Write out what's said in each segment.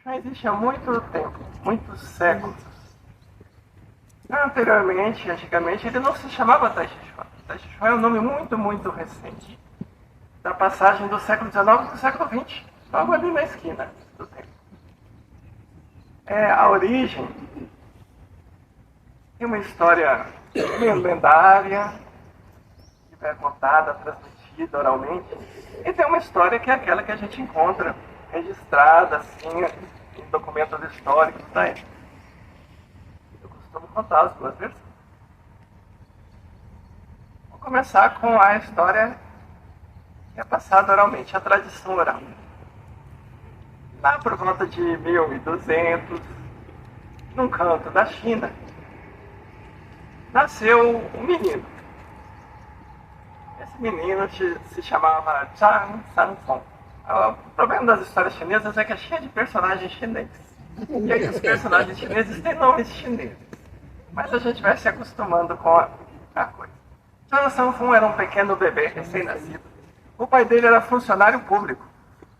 Já existe há muito tempo, muitos séculos. Antigamente, ele não se chamava Taixichuan. Taixichuan é um nome muito, muito recente. Da passagem do século XIX para o século XX. Logo ali na esquina do tempo. A origem tem uma história lendária, que é contada, transmitida oralmente. E tem uma história que é aquela que a gente encontra registrada, assim, em documentos históricos da época. Eu costumo contar as duas versões. Vou começar com a história que é passada oralmente, a tradição oral. Lá por volta de 1200, num canto da China, nasceu um menino. Esse menino se chamava Zhang Sanfeng. O problema das histórias chinesas é que é cheio de personagens chineses. E aí os personagens chineses têm nomes chineses. Mas a gente vai se acostumando com a coisa. Zhang Sanfeng era um pequeno bebê recém-nascido. O pai dele era funcionário público.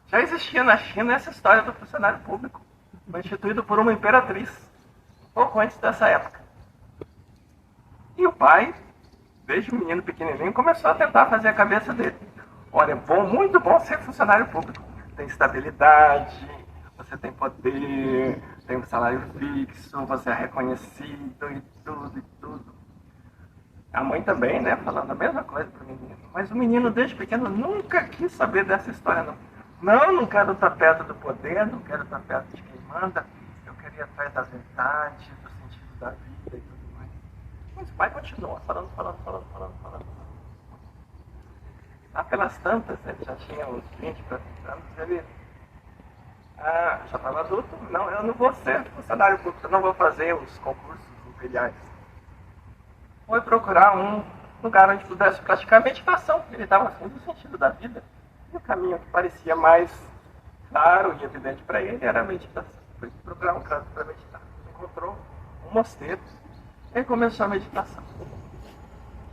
Já existia na China essa história do funcionário público. Foi instituído por uma imperatriz, pouco antes dessa época. E o pai, desde o menino pequenininho, começou a tentar fazer a cabeça dele. Olha, é bom, muito bom ser funcionário público. Tem estabilidade, você tem poder, tem um salário fixo, você é reconhecido e tudo. A mãe também, né, falando a mesma coisa para o menino. Mas o menino, desde pequeno, nunca quis saber dessa história, não. Não quero estar perto do poder, não quero estar perto de quem manda. Eu queria ir atrás da verdade, do sentido da vida e tudo mais. Mas o pai continua falando. Lá pelas tantas, ele já tinha uns 20 para 30 anos, ele já estava adulto. Não, eu não vou ser funcionário público, eu não vou fazer os concursos imperiais. Foi procurar um lugar onde pudesse praticar meditação. Ele estava afim do sentido da vida. E o caminho que parecia mais claro e evidente para ele era a meditação. Foi procurar um canto para meditar. Encontrou um mosteiro e começou a meditação.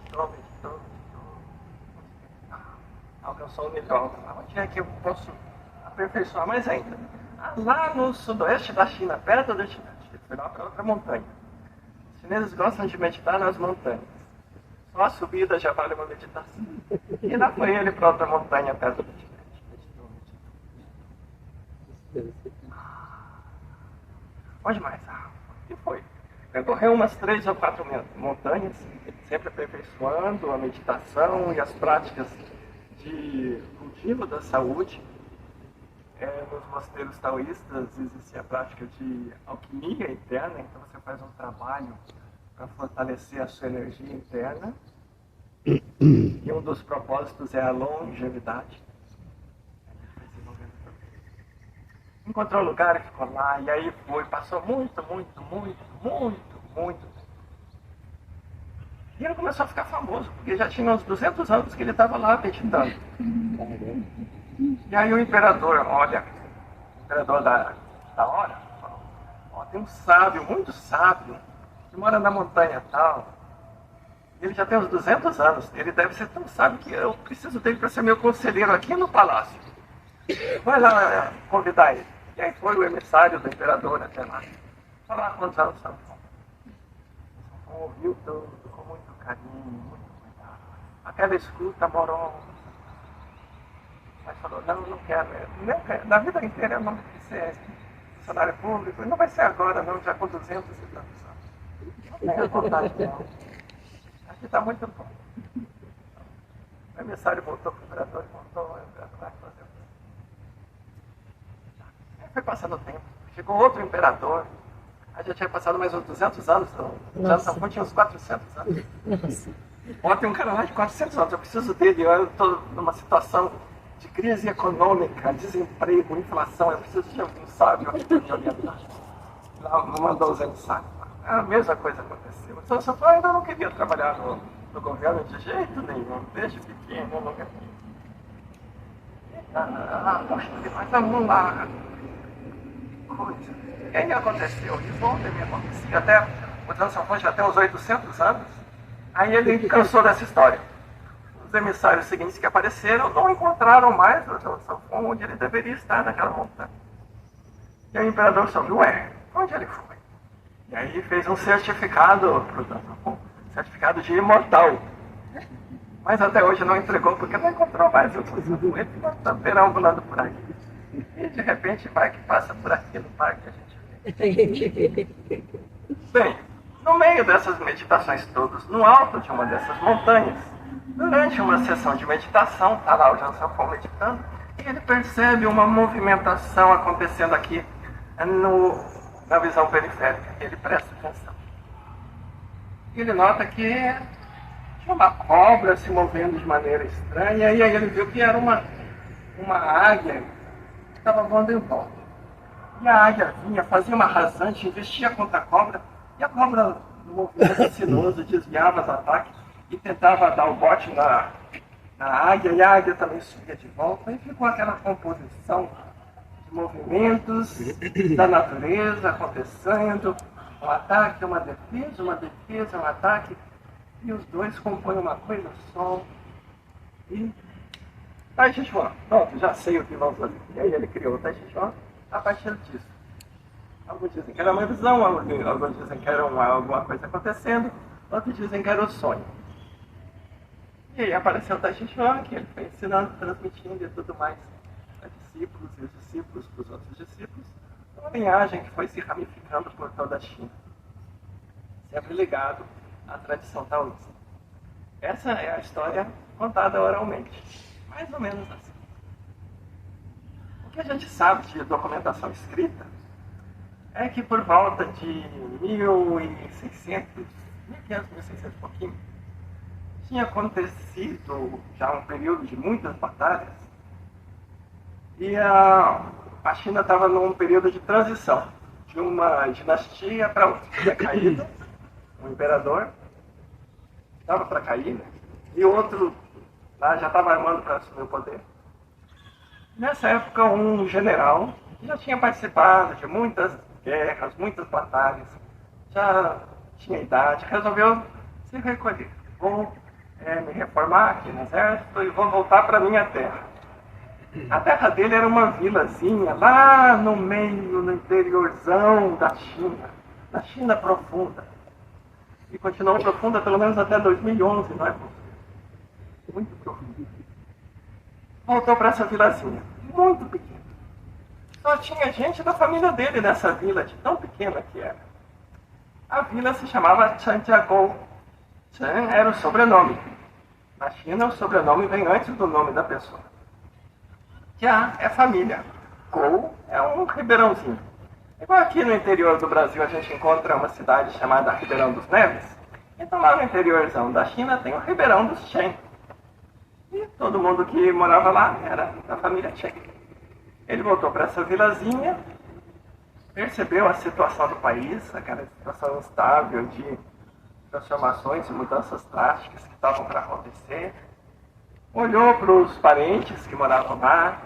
Meditou. Alcançou o nível. Onde é que eu posso aperfeiçoar mais ainda? Lá no sudoeste da China, perto do Tibete. Ele foi lá para outra montanha. Os chineses gostam de meditar nas montanhas. Só a subida já vale uma meditação. E lá foi ele para outra montanha perto do Tibete. Meditou. Onde mais? E foi. Percorreu umas 3 ou 4 montanhas, sempre aperfeiçoando a meditação e as práticas de cultivo da saúde. Nos mosteiros taoístas existe a prática de alquimia interna, então você faz um trabalho para fortalecer a sua energia interna. E um dos propósitos é a longevidade. Encontrou lugar e ficou lá, e aí passou muito. E ele começou a ficar famoso, porque já tinha uns 200 anos que ele estava lá meditando. E aí o imperador da hora, falou, tem um sábio, muito sábio, que mora na montanha tal. Ele já tem uns 200 anos, ele deve ser tão sábio que eu preciso dele para ser meu conselheiro aqui no palácio. Vai lá convidar ele. E aí foi o emissário do imperador até lá. Falar quantos anos são. Ouviu tudo com muito carinho, muito cuidado. Aquela escuta amorosa. Mas falou, não quero. Na vida inteira eu não quis ser funcionário público. Não vai ser agora não, já com 200 e tantos anos. Não tenho vontade não. Aqui está muito bom. O emissário voltou para o imperador e contou, o imperador vai fazer. Foi passando o tempo. Chegou outro imperador. Aí já tinha passado mais uns 200 anos. Já tinha uns 400 anos. Tem um cara lá de 400 anos. Eu preciso dele. Eu estou numa situação de crise econômica, desemprego, inflação. Eu preciso de alguém sábio aqui para me orientar. Lá mandou os emissários. A mesma coisa aconteceu. Então eu falei, ainda não queria trabalhar no governo de jeito nenhum. Desde pequeno eu nunca quis. Mas vamos lá. Coisa. E aí aconteceu, e volta me acontecia, até o Zhang Sanfeng já tem uns 800 anos, aí ele cansou dessa história. Os emissários seguintes que apareceram não encontraram mais o Zhang Sanfeng onde ele deveria estar naquela montanha. E aí o imperador soube, ué, onde ele foi? E aí fez um certificado, certificado de imortal. Mas até hoje não entregou porque não encontrou mais outros. Ele está perambulando por aí. E de repente vai que passa por aqui no parque a gente vê. Bem, no meio dessas meditações todas, no alto de uma dessas montanhas, durante uma sessão de meditação, está lá o Jansen meditando, e ele percebe uma movimentação acontecendo aqui na visão periférica. Ele presta atenção. Ele nota que tinha uma cobra se movendo de maneira estranha, e aí ele viu que era uma águia que estava voando em volta. E a águia vinha, fazia uma rasante, investia contra a cobra, e a cobra, no movimento sinuoso, desviava os ataques e tentava dar o bote na águia, e a águia também subia de volta, e ficou aquela composição de movimentos da natureza acontecendo, um ataque, uma defesa, um ataque, e os dois compõem uma coisa só. E Tai Chi Chuan, pronto, já sei o que vamos fazer. E aí ele criou o Tai Chi Chuan a partir disso. Alguns dizem que era uma visão, alguns dizem que era alguma coisa acontecendo, outros dizem que era o sonho. E aí apareceu o Tai Chi Chuan, que ele foi ensinando, transmitindo e tudo mais a discípulos e os discípulos para os outros discípulos, uma linhagem que foi se ramificando por toda a China, sempre ligado à tradição taoísta. Essa é a história contada oralmente, mais ou menos assim. O que a gente sabe de documentação escrita é que por volta de 1600, 1600 e pouquinho, tinha acontecido já um período de muitas batalhas e a China estava num período de transição de uma dinastia para outra. Tinha caído um imperador, estava para cair, né? E outro lá já estava armando para assumir o poder. Nessa época, um general que já tinha participado de muitas guerras, muitas batalhas, já tinha idade, resolveu se recolher. Vou me reformar aqui no exército e vou voltar para minha terra. A terra dele era uma vilazinha lá no meio, no interiorzão da China, na China profunda. E continuou profunda pelo menos até 2011, não é? Muito profunda. Voltou para essa vilazinha, muito pequena. Só tinha gente da família dele nessa vila, de tão pequena que era. A vila se chamava Chanjiagou. Chan era o sobrenome. Na China, o sobrenome vem antes do nome da pessoa. Jia é família. Gou é um ribeirãozinho. Igual aqui no interior do Brasil a gente encontra uma cidade chamada Ribeirão dos Neves. Então lá no interiorzão da China tem o Ribeirão dos Chen. E todo mundo que morava lá era da família Chen. Ele voltou para essa vilazinha, percebeu a situação do país, aquela situação instável de transformações e mudanças drásticas que estavam para acontecer. Olhou para os parentes que moravam lá,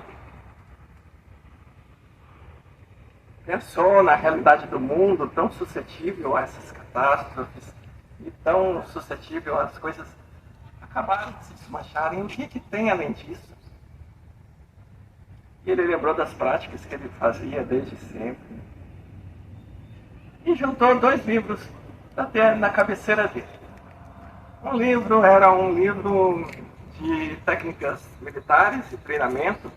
pensou na realidade do mundo tão suscetível a essas catástrofes e tão suscetível às coisas acabaram de se desmancharem. O que tem além disso? E ele lembrou das práticas que ele fazia desde sempre e juntou dois livros até na cabeceira dele. Um livro era um livro de técnicas militares e treinamento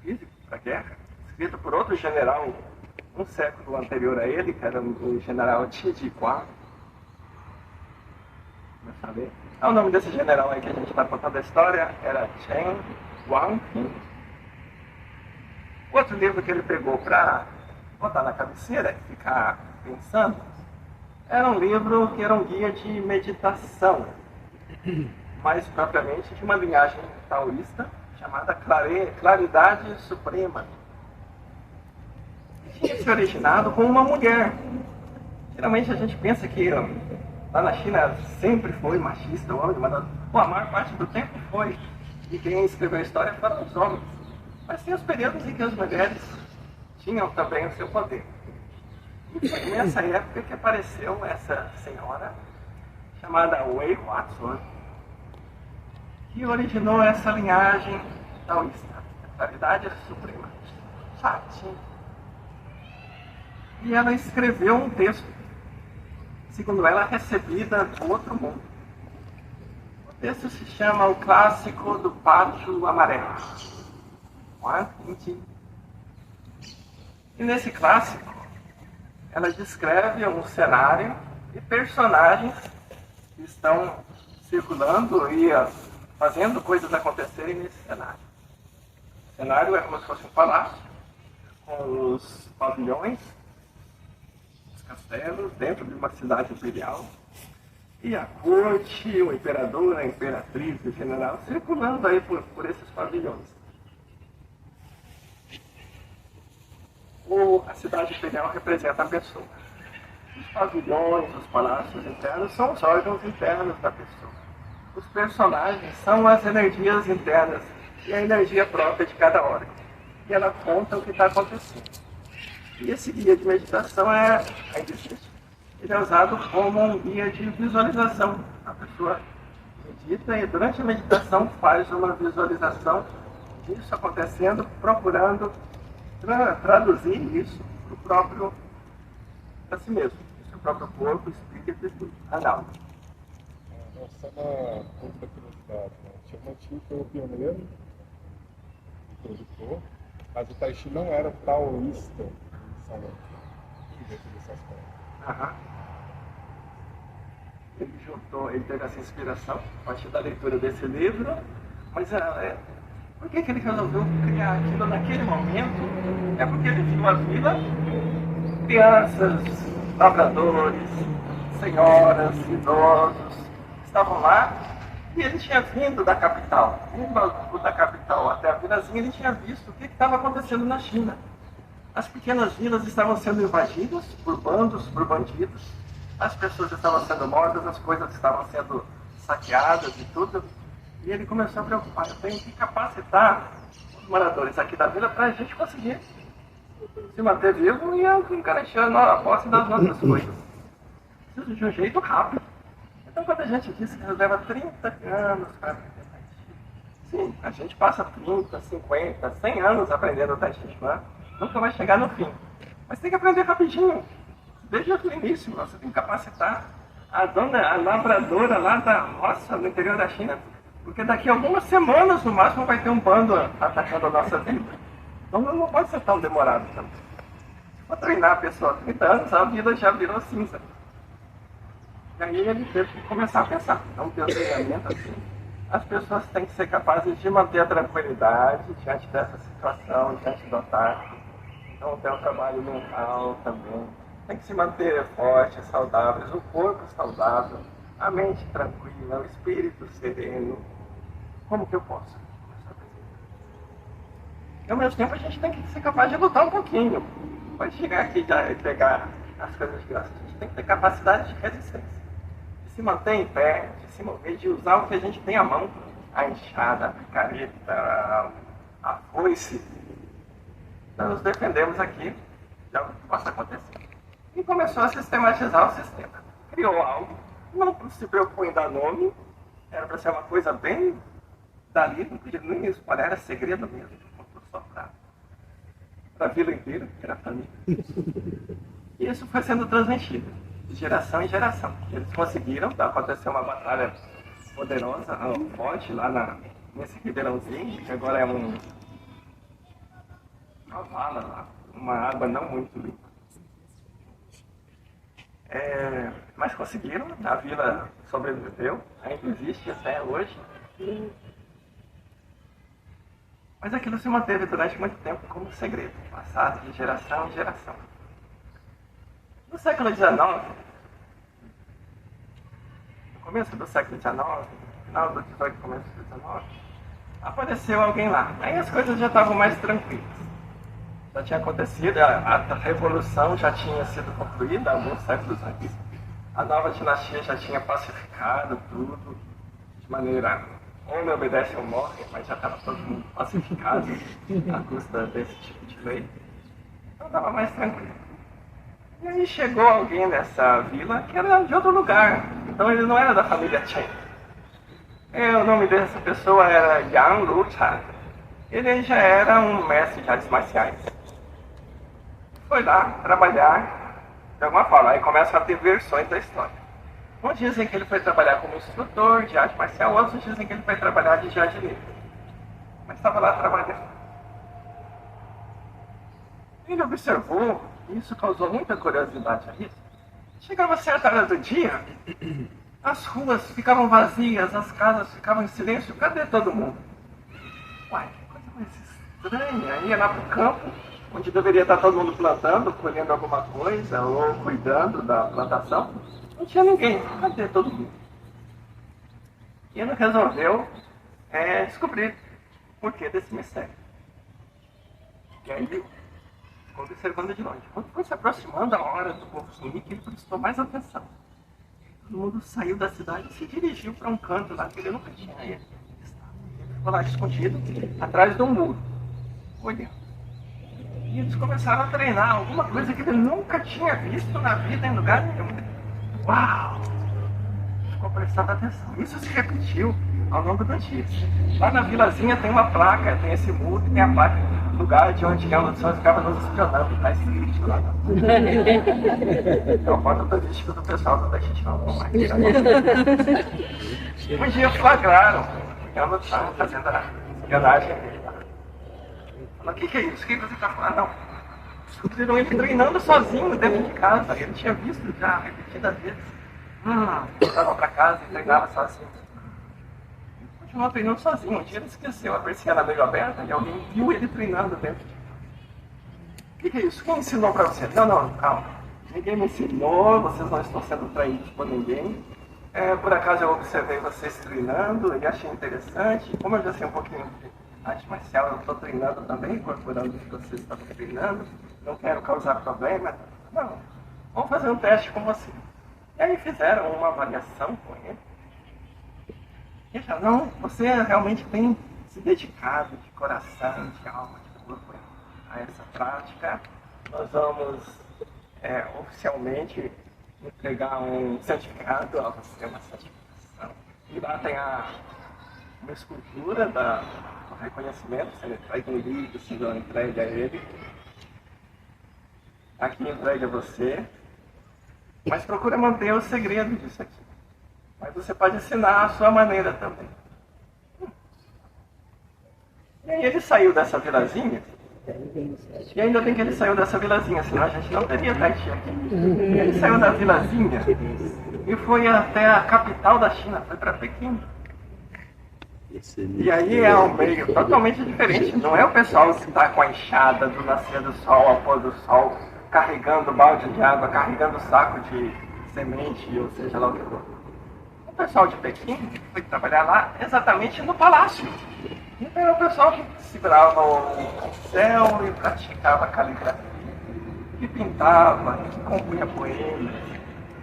físico para guerra, escrito por outro general um século anterior a ele, que era o general Qi Ji-Guang. O nome desse general aí que a gente está contando a história era Chen Guangping. Outro livro que ele pegou para botar na cabeceira e ficar pensando era um livro que era um guia de meditação, mais propriamente de uma linhagem taoísta chamada Claridade Suprema. Tinha se originado com uma mulher. Geralmente a gente pensa que lá na China sempre foi machista o homem, mas a maior parte do tempo foi. E quem escreveu a história foram os homens. Mas tem os períodos em que as mulheres tinham também o seu poder. E foi nessa época que apareceu essa senhora, chamada Wei Huatsun, que originou essa linhagem taoísta, a Claridade Suprema, Shatin. e ela escreveu um texto, segundo ela, recebida do outro mundo. O texto se chama O Clássico do Pátio Amarelo. E nesse clássico, ela descreve um cenário e personagens que estão circulando e fazendo coisas acontecerem nesse cenário. O cenário é como se fosse um palácio, com os pavilhões, os castelos, dentro de uma cidade imperial, e a corte, o imperador, a imperatriz, o general, circulando aí por esses pavilhões. A cidade imperial representa a pessoa. Os pavilhões, os palácios internos são os órgãos internos da pessoa. Os personagens são as energias internas e a energia própria de cada órgão. E ela conta o que está acontecendo. E esse guia de meditação ainda existe. Ele é usado como um guia de visualização. A pessoa medita e durante a meditação faz uma visualização disso acontecendo, procurando traduzir isso para si mesmo, o seu próprio corpo, espírito e tudo, a alma. Só uma outra curiosidade, né? Tinha uma tia que foi o pioneiro, o produtor, mas o Tai Chi não era taoísta dentro dessas coisas. Ele teve essa inspiração a partir da leitura desse livro, mas por que ele resolveu criar aquilo naquele momento? É porque ele viu a vila, crianças, lavradores, senhoras, idosos, estavam lá, e ele tinha vindo da capital. Indo da capital até a vilazinha, ele tinha visto o que estava acontecendo na China. As pequenas vilas estavam sendo invadidas por bandos, por bandidos, as pessoas estavam sendo mortas, as coisas estavam sendo saqueadas e tudo. E ele começou a preocupar, eu tenho que capacitar os moradores aqui da vila para a gente conseguir se manter vivo e garantir a posse das nossas coisas. Preciso de um jeito rápido. Então quando a gente diz que leva 30 anos para aprender Tai Chi, sim, a gente passa 30, 50, 100 anos aprendendo Tai Chi Chuan, nunca vai chegar no fim. Mas tem que aprender rapidinho, desde o início. Você tem que capacitar a lavradora lá da roça no interior da China, porque daqui a algumas semanas, no máximo, vai ter um bando atacando a nossa vida. Então não pode ser tão demorado também. Se for treinar a pessoa há 30 anos, a vida já virou cinza. E aí ele teve que começar a pensar. Então, ter um treinamento assim. As pessoas têm que ser capazes de manter a tranquilidade diante dessa situação, diante do ataque. Então, tem o trabalho mental também. Tem que se manter fortes, saudáveis, o corpo saudável, a mente tranquila, o espírito sereno. Como que eu posso? E ao mesmo tempo a gente tem que ser capaz de lutar um pouquinho. Pode chegar aqui e pegar as coisas grossas. A gente tem que ter capacidade de resistência. De se manter em pé, de se mover, de usar o que a gente tem à mão. A enxada, a picareta, a foice. Nós nos defendemos aqui de algo que possa acontecer. E começou a sistematizar o sistema. Criou algo, não se preocupou em dar nome, era para ser uma coisa bem dali, não podia nem espalhar, era segredo mesmo, só para a vila inteira, que era a família. E isso foi sendo transmitido, de geração em geração. Eles conseguiram, aconteceu uma batalha poderosa, forte, lá nesse ribeirãozinho, que agora é uma vala lá, uma água não muito limpa. Mas conseguiram, a vila sobreviveu, ainda existe até hoje. Mas aquilo se manteve durante muito tempo como segredo, passado de geração em geração. No século XIX, no começo do século XIX, final do XVIII, começo do XIX, apareceu alguém lá. Aí as coisas já estavam mais tranquilas. Já tinha acontecido, a revolução já tinha sido concluída há alguns séculos antes. A nova dinastia já tinha pacificado tudo de maneira, ou me obedece ou morre, mas já estava todo mundo pacificado à custa desse tipo de lei. Então estava mais tranquilo. E aí chegou alguém nessa vila que era de outro lugar, então ele não era da família Chen. O nome dessa pessoa era Yang Luchan. Ele já era um mestre de artes marciais. foi lá trabalhar de alguma forma. Aí começam a ter versões da história. Uns dizem que ele foi trabalhar como instrutor de arte marcial, outros dizem que ele foi trabalhar de jardineiro. Mas estava lá trabalhando. Ele observou, e isso causou muita curiosidade a isso. Chegava certa hora do dia, as ruas ficavam vazias, as casas ficavam em silêncio. Cadê todo mundo? Uai, que coisa mais estranha. Ia lá para o campo, onde deveria estar todo mundo plantando, colhendo alguma coisa ou cuidando da plantação. Não tinha ninguém. Cadê todo mundo? E ele resolveu descobrir o porquê desse mistério. E aí ele ficou observando de longe. Quando foi se aproximando a hora do povo sumir, que ele prestou mais atenção. Todo mundo saiu da cidade e se dirigiu para um canto lá que ele nunca tinha ido. Ele ficou lá escondido, atrás de um muro, olhando. E eles começaram a treinar alguma coisa que ele nunca tinha visto na vida em lugar nenhum. Uau! Ficou prestando atenção. Isso se repetiu ao longo do dia. Lá na vilazinha tem uma placa, tem esse muro, tem a placa, lugar de onde Game of Thrones ficava nos espionando, tá escrito lá. É o ponto turístico do pessoal do Dexter. Um dia flagraram Game of Thrones fazendo a espionagem dele lá. Falaram, o que é isso? O que você está falando? Não. Descobriram ele treinando sozinho dentro de casa. Ele tinha visto já repetidas vezes. Voltava para casa e treinava sozinho. Ele continuou treinando sozinho. Um dia ele esqueceu a persiana meio aberta e alguém viu ele treinando dentro de casa. O que é isso? Quem ensinou para você? Não, calma. Ninguém me ensinou, vocês não estão sendo traídos por ninguém. Por acaso eu observei vocês treinando e achei interessante. Como eu já sei um pouquinho de arte marcial, eu estou treinando também, incorporando o que vocês estavam treinando. Não quero causar problema. Não, vamos fazer um teste com você. E aí fizeram uma avaliação com ele. E já não, você realmente tem se dedicado de coração, de alma, de corpo a essa prática. Nós vamos oficialmente entregar um certificado a você, uma certificação. E lá tem uma escultura do reconhecimento, você traz um livro, se não entregue a ele. Aqui entregue a você. Mas procura manter o segredo disso aqui. Mas você pode ensinar a sua maneira também. E aí ele saiu dessa vilazinha. E ainda bem que ele saiu dessa vilazinha, senão a gente não teria Tai Chi aqui. Ele saiu da vilazinha e foi até a capital da China, foi para Pequim. E aí é um meio totalmente diferente. Não é o pessoal que está com a enxada do nascer do sol ao pôr do sol, carregando balde de água, carregando saco de semente, ou seja lá o que for. O pessoal de Pequim foi trabalhar lá exatamente no palácio. Então era o pessoal que segurava o céu e praticava caligrafia, que pintava, que compunha poemas,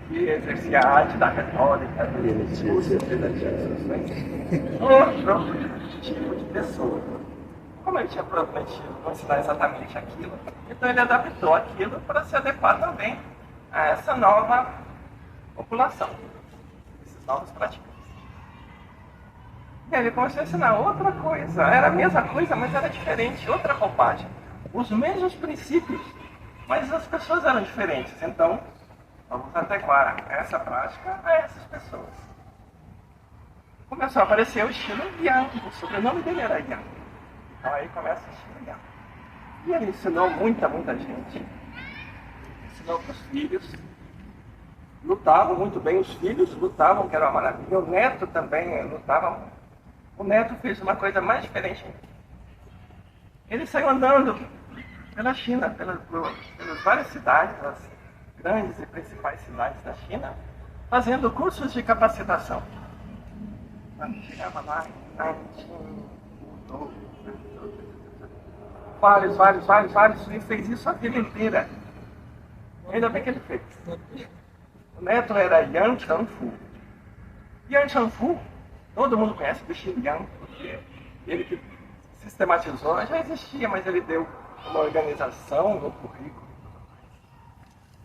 que exercia a arte da retórica, do discurso, outro tipo de pessoa. Como ele tinha prometido não ensinar exatamente aquilo, então ele adaptou aquilo para se adequar também a essa nova população, esses novos praticantes. E aí ele começou a ensinar outra coisa, era a mesma coisa, mas era diferente, outra roupagem. Os mesmos princípios, mas as pessoas eram diferentes. Então, vamos adequar essa prática a essas pessoas. Começou a aparecer o estilo Yang, o sobrenome dele era Yang. Então aí começa o estilo Yang. E ele ensinou muita gente. Ensinou para os filhos. Lutavam muito bem, os filhos lutavam, que era uma maravilha. O neto também lutava muito. O neto fez uma coisa mais diferente. Ele saiu andando pela China, pelas várias cidades, as grandes e principais cidades da China, fazendo cursos de capacitação. Quando chegava lá, vários, e fez isso a vida inteira. Ainda bem que ele fez. O neto era Yan Changfu. Yan Changfu, todo mundo conhece do Xin Yang, porque ele que sistematizou, já existia, mas ele deu uma organização no currículo.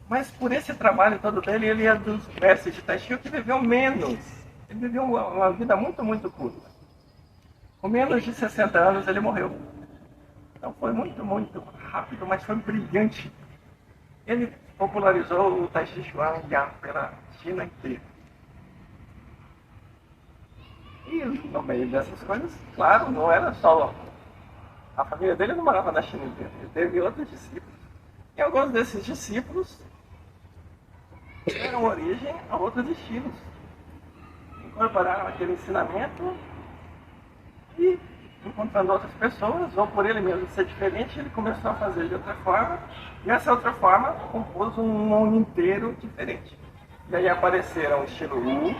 Mas por esse trabalho todo dele, ele é dos mestres de Tai Chi que viveu menos. Ele viveu uma vida muito curta. Com menos de 60 anos ele morreu. Então foi muito rápido, mas foi brilhante Ele popularizou o Tai Chi Chuan Yan pela China inteira. E no meio dessas coisas, claro, não era só... A família dele não morava na China inteira, ele teve outros discípulos. E alguns desses discípulos deram origem a outros estilos. Incorporaram aquele ensinamento e, encontrando outras pessoas, ou por ele mesmo ser diferente, ele começou a fazer de outra forma, e essa outra forma compôs um mundo inteiro diferente. E aí apareceram o estilo Wu,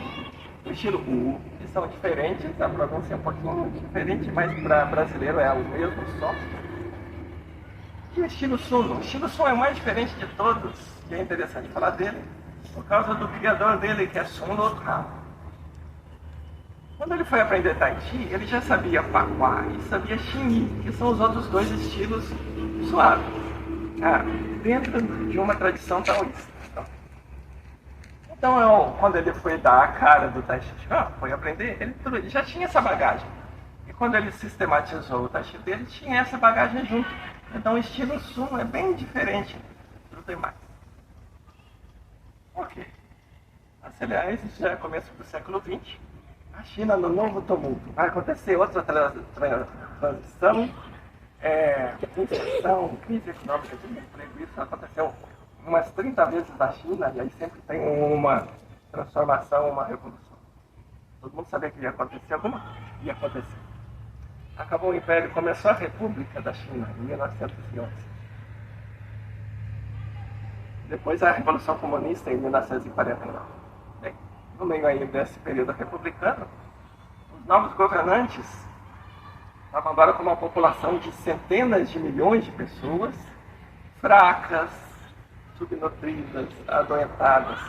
o estilo Wu, que são diferentes, a pronúncia é um pouquinho diferente, mas para brasileiro é o mesmo só. E o estilo Sun. O estilo Sun é o mais diferente de todos, e é interessante falar dele, por causa do criador dele, que é Sun Lothan. Quando ele foi aprender Tai Chi, ele já sabia Fa e sabia Xingyi, que são os outros dois estilos suaves, dentro de uma tradição taoísta. Então, quando ele foi dar a cara do Tai Chi Chuan, foi aprender, ele já tinha essa bagagem. E quando ele sistematizou o Tai Chi dele, tinha essa bagagem junto. Então, o estilo Sun é bem diferente dos demais. Ok. Aliás, isso já é começo do século XX. A China no novo tumulto. Vai acontecer outra transição, inflação, crise econômica, desemprego. Isso aconteceu umas 30 vezes na China e aí sempre tem uma transformação, uma revolução. Todo mundo sabia que ia acontecer alguma coisa. Ia acontecer. Acabou o Império, começou a República da China em 1911. Depois a Revolução Comunista em 1949. Bem, no meio aí desse período republicano, os novos governantes estavam agora com uma população de centenas de milhões de pessoas, fracas, subnutridas, adoentadas,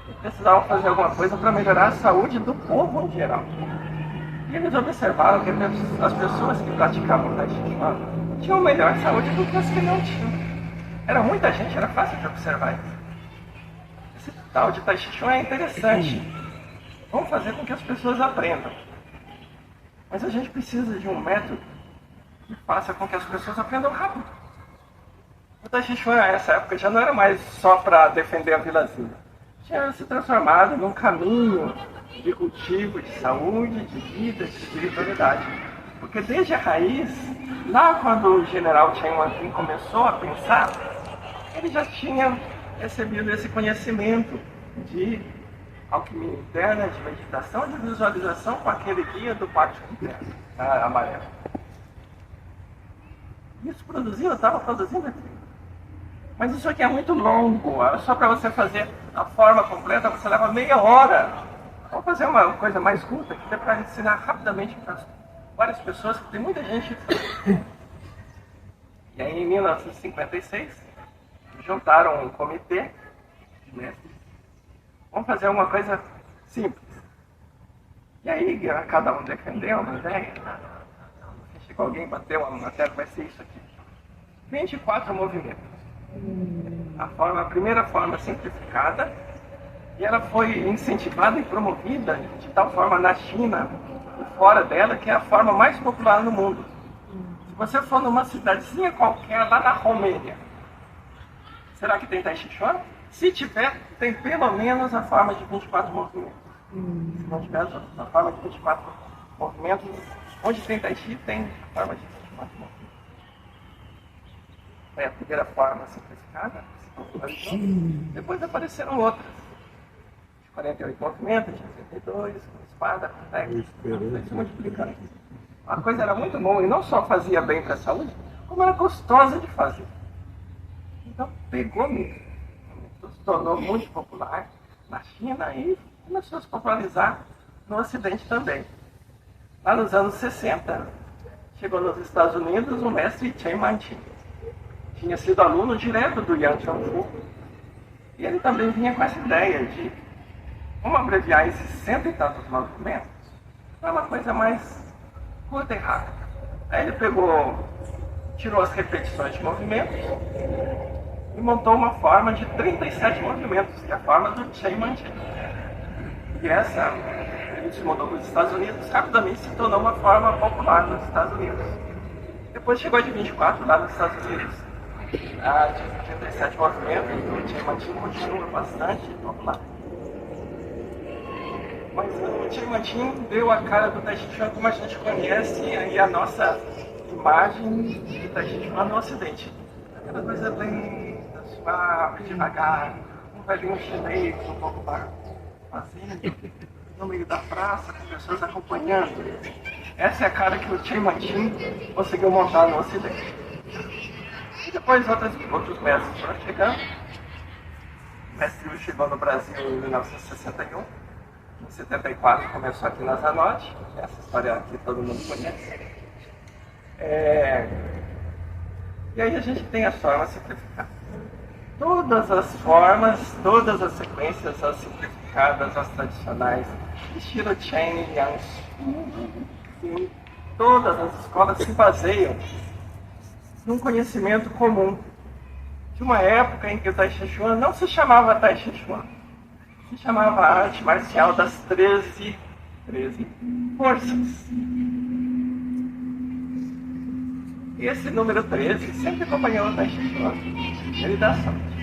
e precisavam fazer alguma coisa para melhorar a saúde do povo em geral. E eles observaram que as pessoas que praticavam Tai Chi Chuan tinham melhor saúde do que as que não tinham. Era muita gente, era fácil de observar isso. Esse tal de Tai Chi Chuan é interessante. Vamos fazer com que as pessoas aprendam. Mas a gente precisa de um método que faça com que as pessoas aprendam rápido. O Tai Chi Chuan, nessa época, já não era mais só para defender a vilazinha. Tinha se transformado num caminho de cultivo, de saúde, de vida, de espiritualidade. Porque desde a raiz, lá quando o general Chen Wanping começou a pensar, ele já tinha recebido esse conhecimento de alquimia interna, de meditação, de visualização com aquele guia do pátio interno, amarelo. Isso estava produzindo aqui. Mas isso aqui é muito longo, só para você fazer a forma completa você leva meia hora. Vamos fazer uma coisa mais curta, que dê para ensinar rapidamente para várias pessoas, que tem muita gente. E aí em 1956, juntaram um comitê de mestres. Vamos fazer uma coisa simples. E aí cada um defendeu uma ideia. Chegou alguém, bateu uma matéria, vai ser isso aqui. 24 movimentos. A primeira forma simplificada, e ela foi incentivada e promovida de tal forma na China e fora dela, que é a forma mais popular no mundo. Se você for numa cidadezinha qualquer lá na Romênia, será que tem Tai Chi Chuan? Se tiver, tem pelo menos a forma de 24 movimentos. Se não tiver a forma de 24 movimentos, onde tem Tai Chi, tem a forma de 24 movimentos. Foi a primeira forma simplificada, se popularizou. Depois apareceram outras. De 48 movimentos, de 62, com espada, com técnica. Foi se multiplicando. A coisa era muito boa e não só fazia bem para a saúde, como era gostosa de fazer. Então pegou mesmo. Se tornou muito popular na China e começou a se popularizar no Ocidente também. Lá nos anos 60, chegou nos Estados Unidos o mestre Chen Manqi. Tinha sido aluno direto do Yang Chuanfu. E ele também vinha com essa ideia de vamos abreviar esses 100 e tantos movimentos para uma coisa mais curta e rápida. Aí ele tirou as repetições de movimentos e montou uma forma de 37 movimentos, que é a forma do Chen Manqi. E essa, ele se mudou para os Estados Unidos, rapidamente se tornou uma forma popular nos Estados Unidos. Depois chegou a de 24 lá nos Estados Unidos. de 37 movimentos, o Chain continua bastante popular. Mas o Chain deu a cara do Tai Chi Chuan como a gente conhece aí a nossa imagem do Tai Chi Chuan no Ocidente. Aquela coisa bem suave, devagar, um velhinho chinês, um pouco vazio, no meio da praça, com pessoas acompanhando. Essa é a cara que o Chain conseguiu montar no Ocidente. E depois outros mestres foram chegando. O mestre Yu chegou no Brasil em 1961. Em 74 começou aqui na Zanotti. Essa história aqui todo mundo conhece. E aí a gente tem as formas simplificadas. Todas as formas, todas as sequências, as simplificadas, as tradicionais, estilo Chain e Yang, todas as escolas se baseiam num conhecimento comum de uma época em que o Tai Chi Chuan não se chamava Tai Chi Chuan, se chamava arte marcial das 13 forças. E esse número 13 sempre acompanhou o Tai Chi Chuan. Ele dá sorte.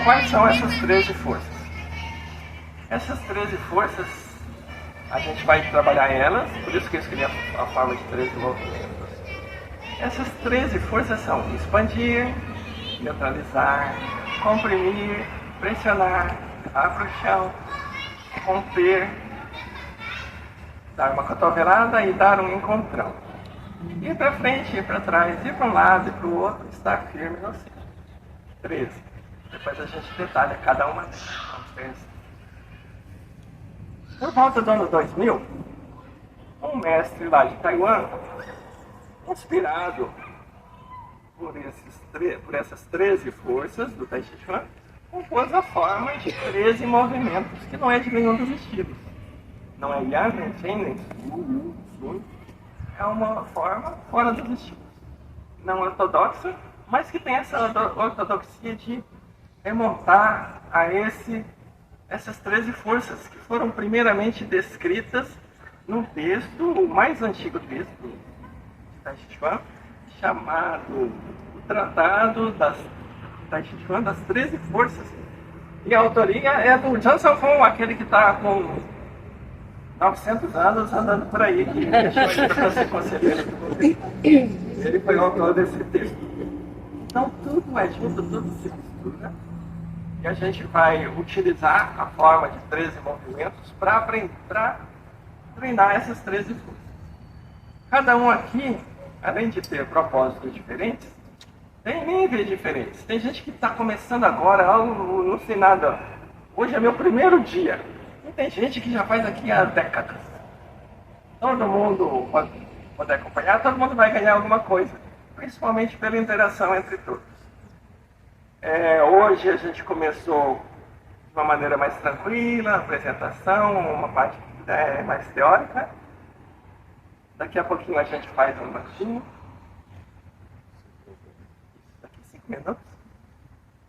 Quais são essas 13 forças? Essas 13 forças, a gente vai trabalhar elas, por isso que eu escrevi a forma de 13 movimentos. Essas 13 forças são expandir, neutralizar, comprimir, pressionar, abrir o chão, romper, dar uma cotovelada e dar um encontrão. Ir para frente, ir para trás, ir para um lado e para o outro, estar firme no centro. 13. Depois a gente detalha cada uma delas. Por volta do ano 2000, um mestre lá de Taiwan, inspirado por essas 13 forças do Tai Chi Chuan, compôs a forma de 13 movimentos, que não é de nenhum dos estilos. Não é Yang, nem Chen, nem Sun. É uma forma fora dos estilos. Não ortodoxa, mas que tem essa ortodoxia de remontar a essas 13 forças que foram primeiramente descritas num texto, o mais antigo texto de Tai Chi Chuan, chamado o Tratado das Tai Chi Chuan das 13 Forças. E a autoria é do Johnson Fong, aquele que está com 900 anos andando por aí, que deixou ele para ser conselheiro. Ele foi o autor desse texto. Então tudo é junto, tudo se mistura. E a gente vai utilizar a forma de 13 movimentos para treinar essas 13 forças. Cada um aqui, além de ter propósitos diferentes, tem níveis diferentes. Tem gente que está começando agora, não sei nada. Hoje é meu primeiro dia. E tem gente que já faz aqui há décadas. Todo mundo pode acompanhar, todo mundo vai ganhar alguma coisa. Principalmente pela interação entre todos. Hoje a gente começou de uma maneira mais tranquila, apresentação, uma parte mais teórica. Daqui a pouquinho a gente faz um lanchinho. Daqui 5 minutos.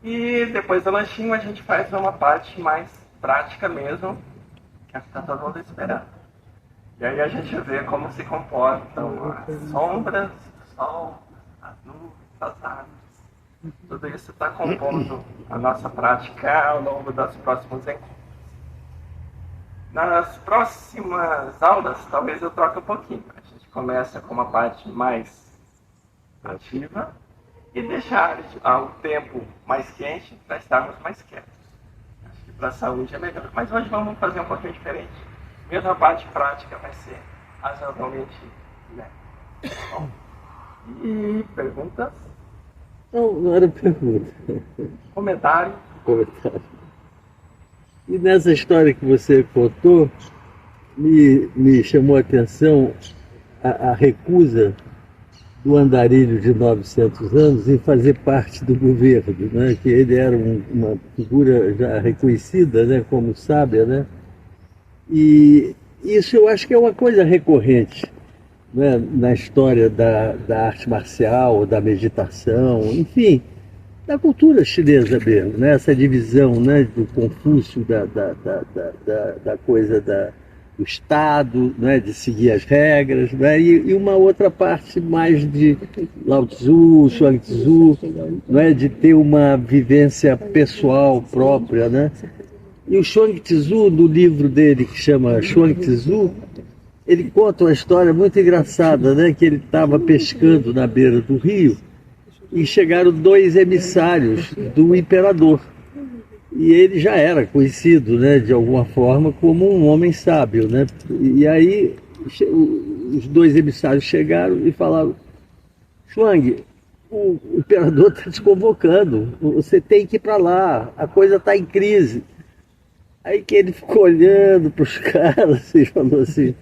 E depois do lanchinho a gente faz uma parte mais prática mesmo, que é o que está todo mundo esperando. E aí a gente vê como se comportam as sombras, o sol, as nuvens, as árvores. Tudo isso está compondo a nossa prática ao longo dos próximos encontros. Nas próximas aulas, talvez eu troque um pouquinho. A gente começa com uma parte mais ativa e deixar o tempo mais quente para estarmos mais quietos. Acho que para a saúde é melhor. Mas hoje vamos fazer um pouquinho diferente. Mesmo a parte prática vai ser razoavelmente leve. Bom, e perguntas? Não era pergunta. Comentário? Comentário. E nessa história que você contou, me chamou a atenção a recusa do andarilho de 900 anos em fazer parte do governo, né? Que ele era uma figura já reconhecida, né? Como sábia, né? E isso eu acho que é uma coisa recorrente, né? Na história da arte marcial, da meditação, enfim, da cultura chinesa mesmo, né? Essa divisão, né? Do Confúcio, da coisa do Estado, né, de seguir as regras, né, e uma outra parte mais de Lao Tzu, Chuang Tzu, né, de ter uma vivência pessoal própria, né? E o Chuang Tzu, no livro dele que chama Chuang Tzu, ele conta uma história muito engraçada, né, que ele estava pescando na beira do rio e chegaram dois emissários do imperador. E ele já era conhecido, né, de alguma forma, como um homem sábio, né? E aí os dois emissários chegaram e falaram: Chuang, o imperador está te convocando, você tem que ir para lá, a coisa está em crise. Aí que ele ficou olhando para os caras e falou assim: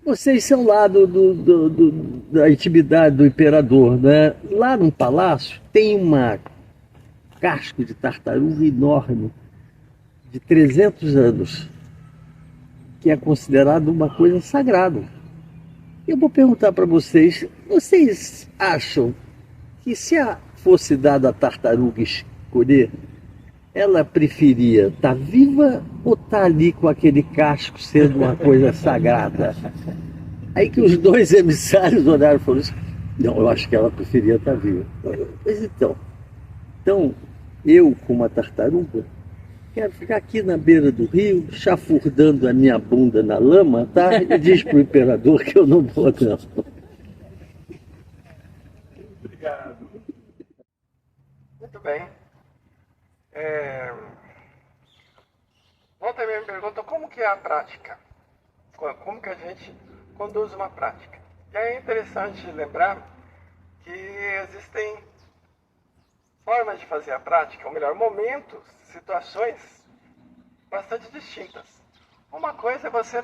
vocês são lá da intimidade do imperador, né? Lá no palácio tem uma casco de tartaruga enorme, de 300 anos, que é considerado uma coisa sagrada. Eu vou perguntar para vocês, vocês acham que se fosse dada a tartaruga escolher, ela preferia estar viva ou estar ali com aquele casco sendo uma coisa sagrada? Aí que os dois emissários olharam e falaram assim: não, eu acho que ela preferia estar viva. Mas então, eu, com uma tartaruga, quero ficar aqui na beira do rio, chafurdando a minha bunda na lama, tá? E diz pro imperador que eu não vou, não. Obrigado. Muito bem. Volta e me pergunta como que é a prática. Como que a gente conduz uma prática. E é interessante lembrar que existem formas de fazer a prática, ou melhor, momentos, situações bastante distintas. Uma coisa é você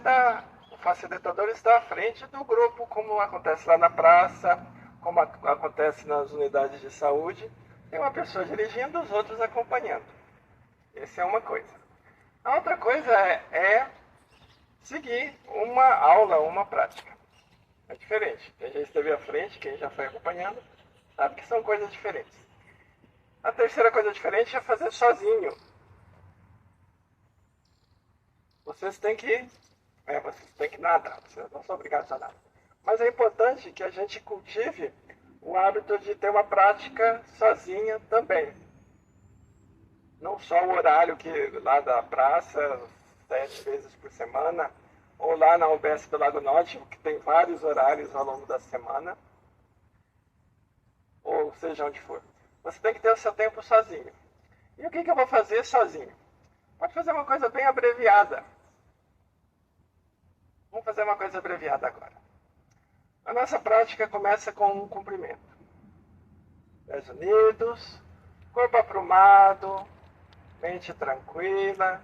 o facilitador está à frente do grupo, como acontece lá na praça, como acontece nas unidades de saúde, tem uma pessoa dirigindo, os outros acompanhando. Essa é uma coisa. A outra coisa é seguir uma aula, uma prática. É diferente. Quem já esteve à frente, quem já foi acompanhando, sabe que são coisas diferentes. A terceira coisa diferente é fazer sozinho. Vocês têm que nada, vocês não são obrigados a nada. Mas é importante que a gente cultive o hábito de ter uma prática sozinha também. Não só o horário que lá da praça, 7 vezes por semana, ou lá na UBS do Lago Norte, que tem vários horários ao longo da semana, ou seja onde for. Você tem que ter o seu tempo sozinho. E o que eu vou fazer sozinho? Pode fazer uma coisa bem abreviada. Vamos fazer uma coisa abreviada agora. A nossa prática começa com um cumprimento. Pés unidos, corpo aprumado, mente tranquila,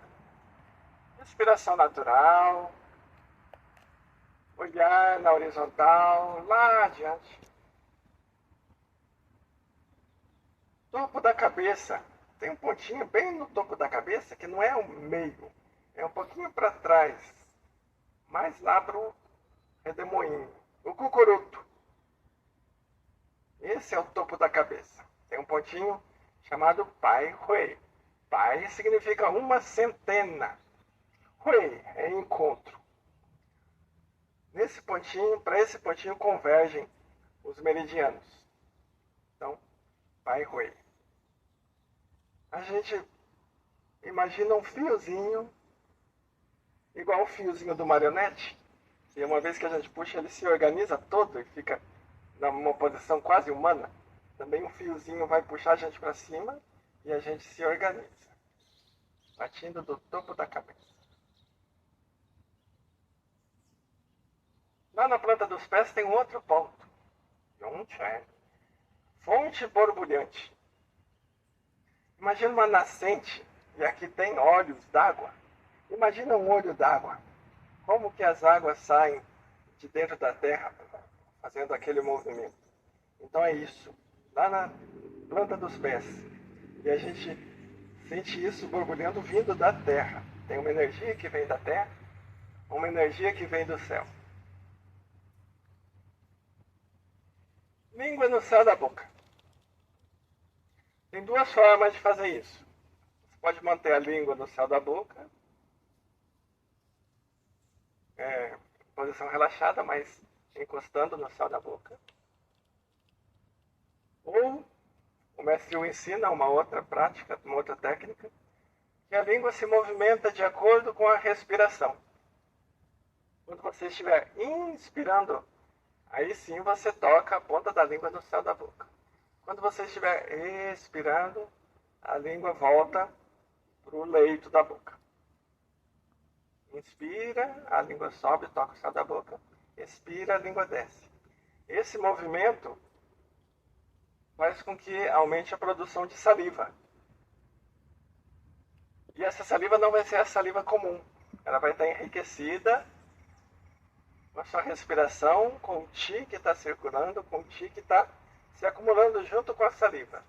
respiração natural, olhar na horizontal, lá adiante. Topo da cabeça. Tem um pontinho bem no topo da cabeça que não é o meio, é um pouquinho para trás, mais lá para o redemoinho, o cucuruto. Esse é o topo da cabeça. Tem um pontinho chamado Pai Hui. Pai significa uma centena. Hui é encontro. Nesse pontinho, para esse pontinho convergem os meridianos. Então, Pai Hui. A gente imagina um fiozinho, igual o fiozinho do marionete, e uma vez que a gente puxa, ele se organiza todo e fica numa posição quase humana. Também um fiozinho vai puxar a gente para cima e a gente se organiza, partindo do topo da cabeça. Lá na planta dos pés tem um outro ponto, fonte borbulhante. Imagina uma nascente, e aqui tem olhos d'água. Imagina um olho d'água. Como que as águas saem de dentro da terra, fazendo aquele movimento. Então é isso, lá na planta dos pés. E a gente sente isso borbulhando vindo da terra. Tem uma energia que vem da terra, uma energia que vem do céu. Língua no céu da boca. Tem duas formas de fazer isso. Você pode manter a língua no céu da boca, posição relaxada, mas encostando no céu da boca. Ou o mestre o ensina uma outra prática, uma outra técnica, que a língua se movimenta de acordo com a respiração. Quando você estiver inspirando, aí sim você toca a ponta da língua no céu da boca. Quando você estiver expirando, a língua volta para o leito da boca. Inspira, a língua sobe, toca o céu da boca. Expira, a língua desce. Esse movimento faz com que aumente a produção de saliva. E essa saliva não vai ser a saliva comum. Ela vai estar enriquecida com a sua respiração, com o chi que está circulando, com o chi que está se acumulando junto com a saliva.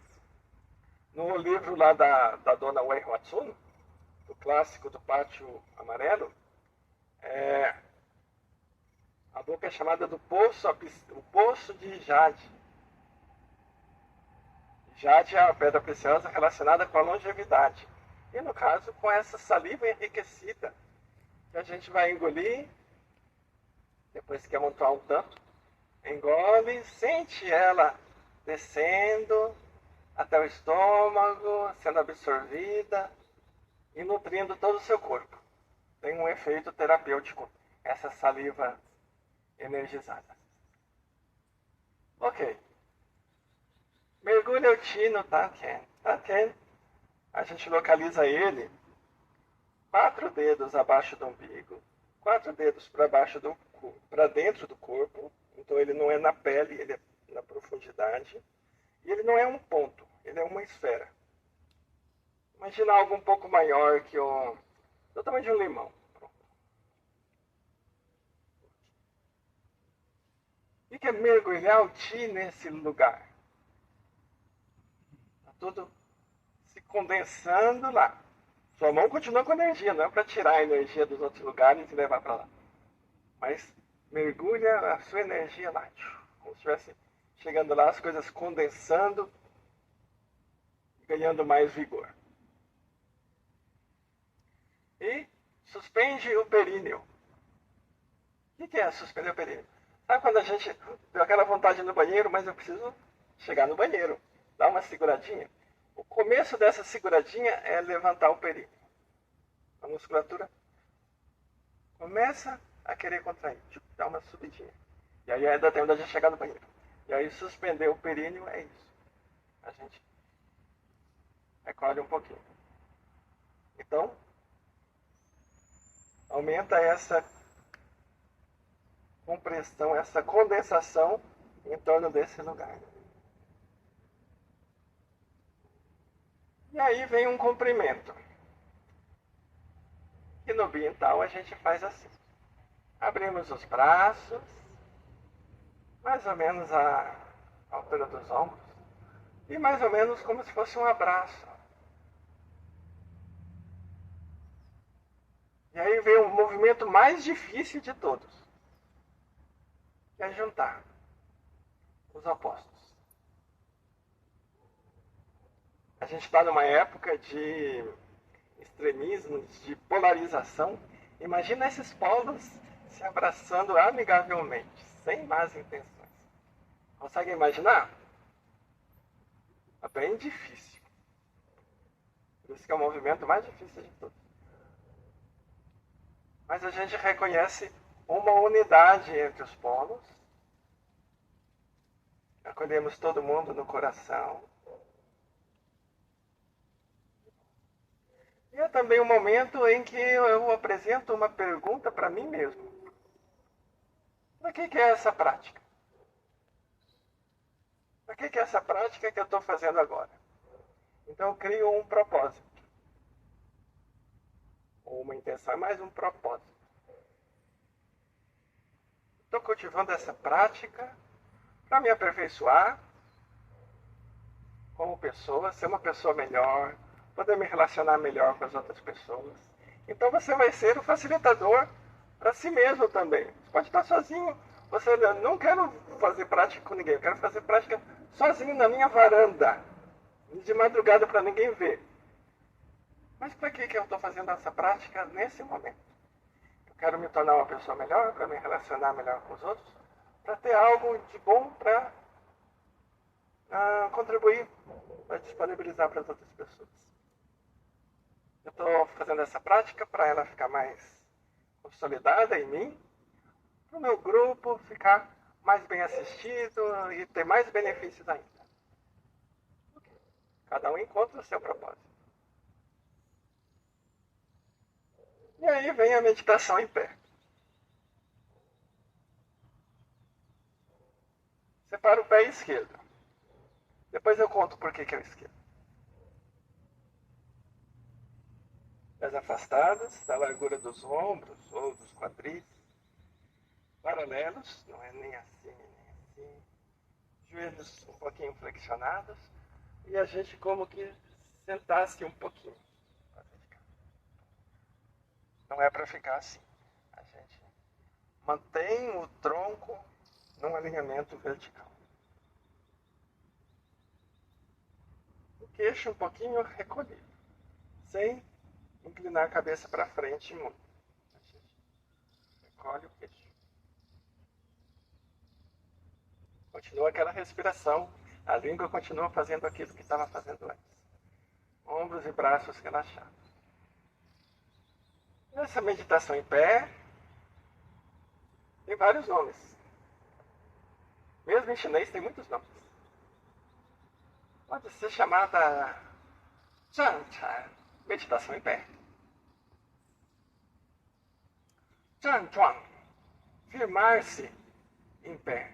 No livro lá da dona Wei Watsun, o clássico do Pátio Amarelo, a boca é chamada do o poço de Jade. Jade é a pedra preciosa relacionada com a longevidade. E no caso, com essa saliva enriquecida, que a gente vai engolir, depois que amontoar um tanto, engole, sente ela descendo até o estômago, sendo absorvida e nutrindo todo o seu corpo. Tem um efeito terapêutico, essa saliva energizada. Ok. Mergulha o Chi no Tanken. Tanken, a gente localiza ele 4 dedos abaixo do umbigo, 4 dedos para dentro do corpo. Então ele não é na pele, ele é na profundidade. E ele não é um ponto, ele é uma esfera. Imagina algo um pouco maior que do tamanho de um limão. O que é mergulhar o Chi nesse lugar? Está tudo se condensando lá. Sua mão continua com energia, não é para tirar a energia dos outros lugares e levar para lá. Mas mergulha a sua energia lá. Como se estivesse chegando lá, as coisas condensando, ganhando mais vigor. E suspende o períneo. O que é suspender o períneo? Sabe quando a gente deu aquela vontade no banheiro, mas eu preciso chegar no banheiro, dar uma seguradinha? O começo dessa seguradinha é levantar o períneo. A musculatura começa a querer contrair, dá uma subidinha. E aí ainda tem onde a gente chegar no banheiro. E aí suspender o períneo é isso. A gente recolhe um pouquinho. Então, aumenta essa compressão, essa condensação em torno desse lugar. E aí vem um comprimento. E no Bintal a gente faz assim. Abrimos os braços, mais ou menos a altura dos ombros, e mais ou menos como se fosse um abraço. E aí vem o movimento mais difícil de todos, que é juntar os opostos. A gente está numa época de extremismos, de polarização. Imagina esses polos se abraçando amigavelmente, sem más intenções. Consegue imaginar? É bem difícil. Por isso que é o movimento mais difícil de todos. Mas a gente reconhece uma unidade entre os polos. Acolhemos todo mundo no coração. E é também um momento em que eu apresento uma pergunta para mim mesmo. Para que é essa prática? Para que é essa prática que eu estou fazendo agora? Então eu crio um propósito. Ou uma intenção, é mais um propósito. Estou cultivando essa prática para me aperfeiçoar como pessoa, ser uma pessoa melhor, poder me relacionar melhor com as outras pessoas. Então você vai ser o facilitador para si mesmo também. Você pode estar sozinho. Você não quero fazer prática com ninguém, eu quero fazer prática sozinho na minha varanda, de madrugada para ninguém ver. Mas para que eu estou fazendo essa prática nesse momento? quero me tornar uma pessoa melhor, para me relacionar melhor com os outros, para ter algo de bom para contribuir, para disponibilizar para as outras pessoas. Eu estou fazendo essa prática para ela ficar mais consolidada em mim, para o meu grupo ficar mais bem assistido e ter mais benefícios ainda. Cada um encontra o seu propósito. E aí vem a meditação em pé. Separa o pé esquerdo. Depois eu conto por que é o esquerdo. Pés afastados da largura dos ombros ou dos quadris. Paralelos, não é nem assim, nem assim. Joelhos um pouquinho flexionados. E a gente como que sentasse um pouquinho. Não é para ficar assim. A gente mantém o tronco num alinhamento vertical. O queixo um pouquinho recolhido, sem inclinar a cabeça para frente muito. A gente recolhe o queixo. Continua aquela respiração. A língua continua fazendo aquilo que estava fazendo antes. Ombros e braços relaxados. Essa meditação em pé tem vários nomes. Mesmo em chinês tem muitos nomes. Pode ser chamada Zhangchan, meditação em pé. Zhangzhuang, firmar-se em pé.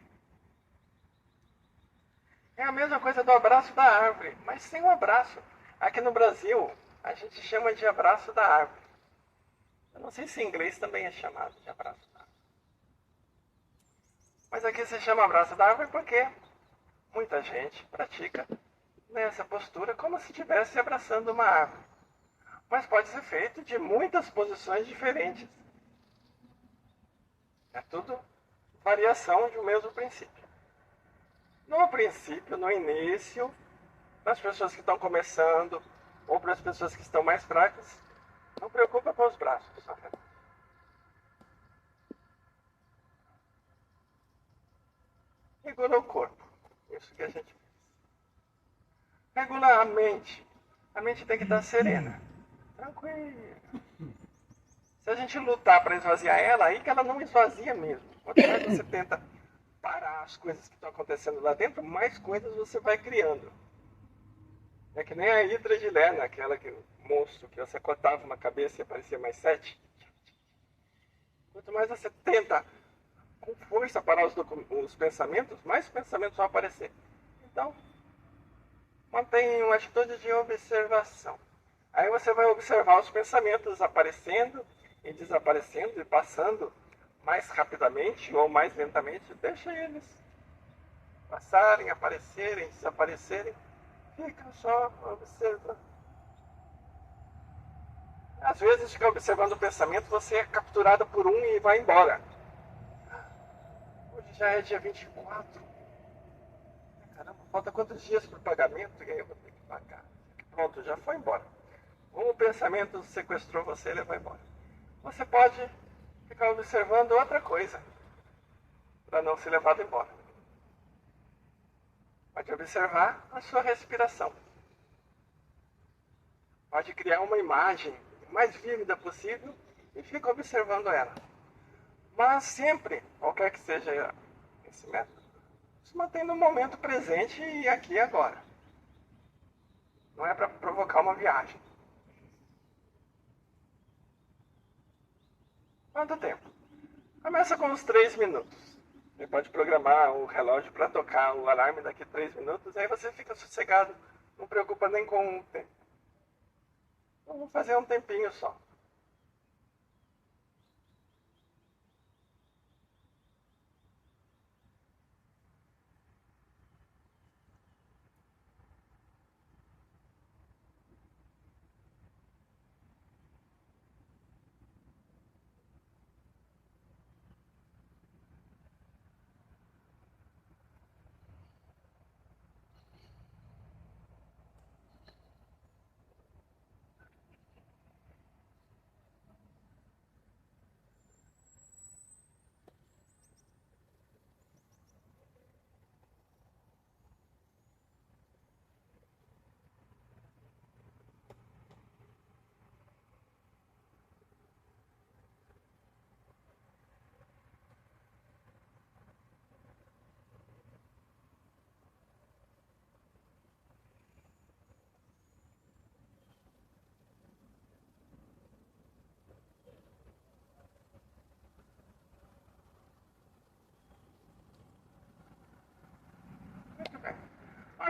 É a mesma coisa do abraço da árvore, mas sem o abraço. Aqui no Brasil, a gente chama de abraço da árvore. Eu não sei se em inglês também é chamado de abraço da árvore. Mas aqui se chama abraço da árvore porque muita gente pratica nessa postura como se estivesse abraçando uma árvore. Mas pode ser feito de muitas posições diferentes. É tudo variação de um mesmo princípio. No princípio, no início, para as pessoas que estão começando ou para as pessoas que estão mais fracas, não preocupa com os braços. Regula o corpo. Isso que a gente fez. Regula a mente. A mente tem que estar serena. Tranquila. Se a gente lutar para esvaziar ela, aí que ela não esvazia mesmo. Quanto mais você tenta parar as coisas que estão acontecendo lá dentro, mais coisas você vai criando. É que nem a Hidra de Lerna, aquela monstro que você cortava uma cabeça e aparecia mais 7. Quanto mais você tenta com força parar os pensamentos, mais pensamentos vão aparecer. Então, mantenha uma atitude de observação. Aí você vai observar os pensamentos aparecendo e desaparecendo e passando mais rapidamente ou mais lentamente. Deixa eles passarem, aparecerem, desaparecerem. Fica só observando. Às vezes, ficar observando o pensamento, você é capturado por um e vai embora. Hoje já é dia 24. Caramba, falta quantos dias para o pagamento? E aí eu vou ter que pagar. Pronto, já foi embora. Um pensamento sequestrou você e levou embora. Você pode ficar observando outra coisa para não ser levado embora. Pode observar a sua respiração. Pode criar uma imagem mais vívida possível e fica observando ela. Mas sempre, qualquer que seja esse método, se mantém no momento presente e aqui e agora. Não é para provocar uma viagem. Quanto tempo? Começa com uns 3 minutos. Você pode programar o relógio para tocar o alarme daqui a 3 minutos, aí você fica sossegado, não preocupa nem com o tempo. Então, vamos fazer um tempinho só.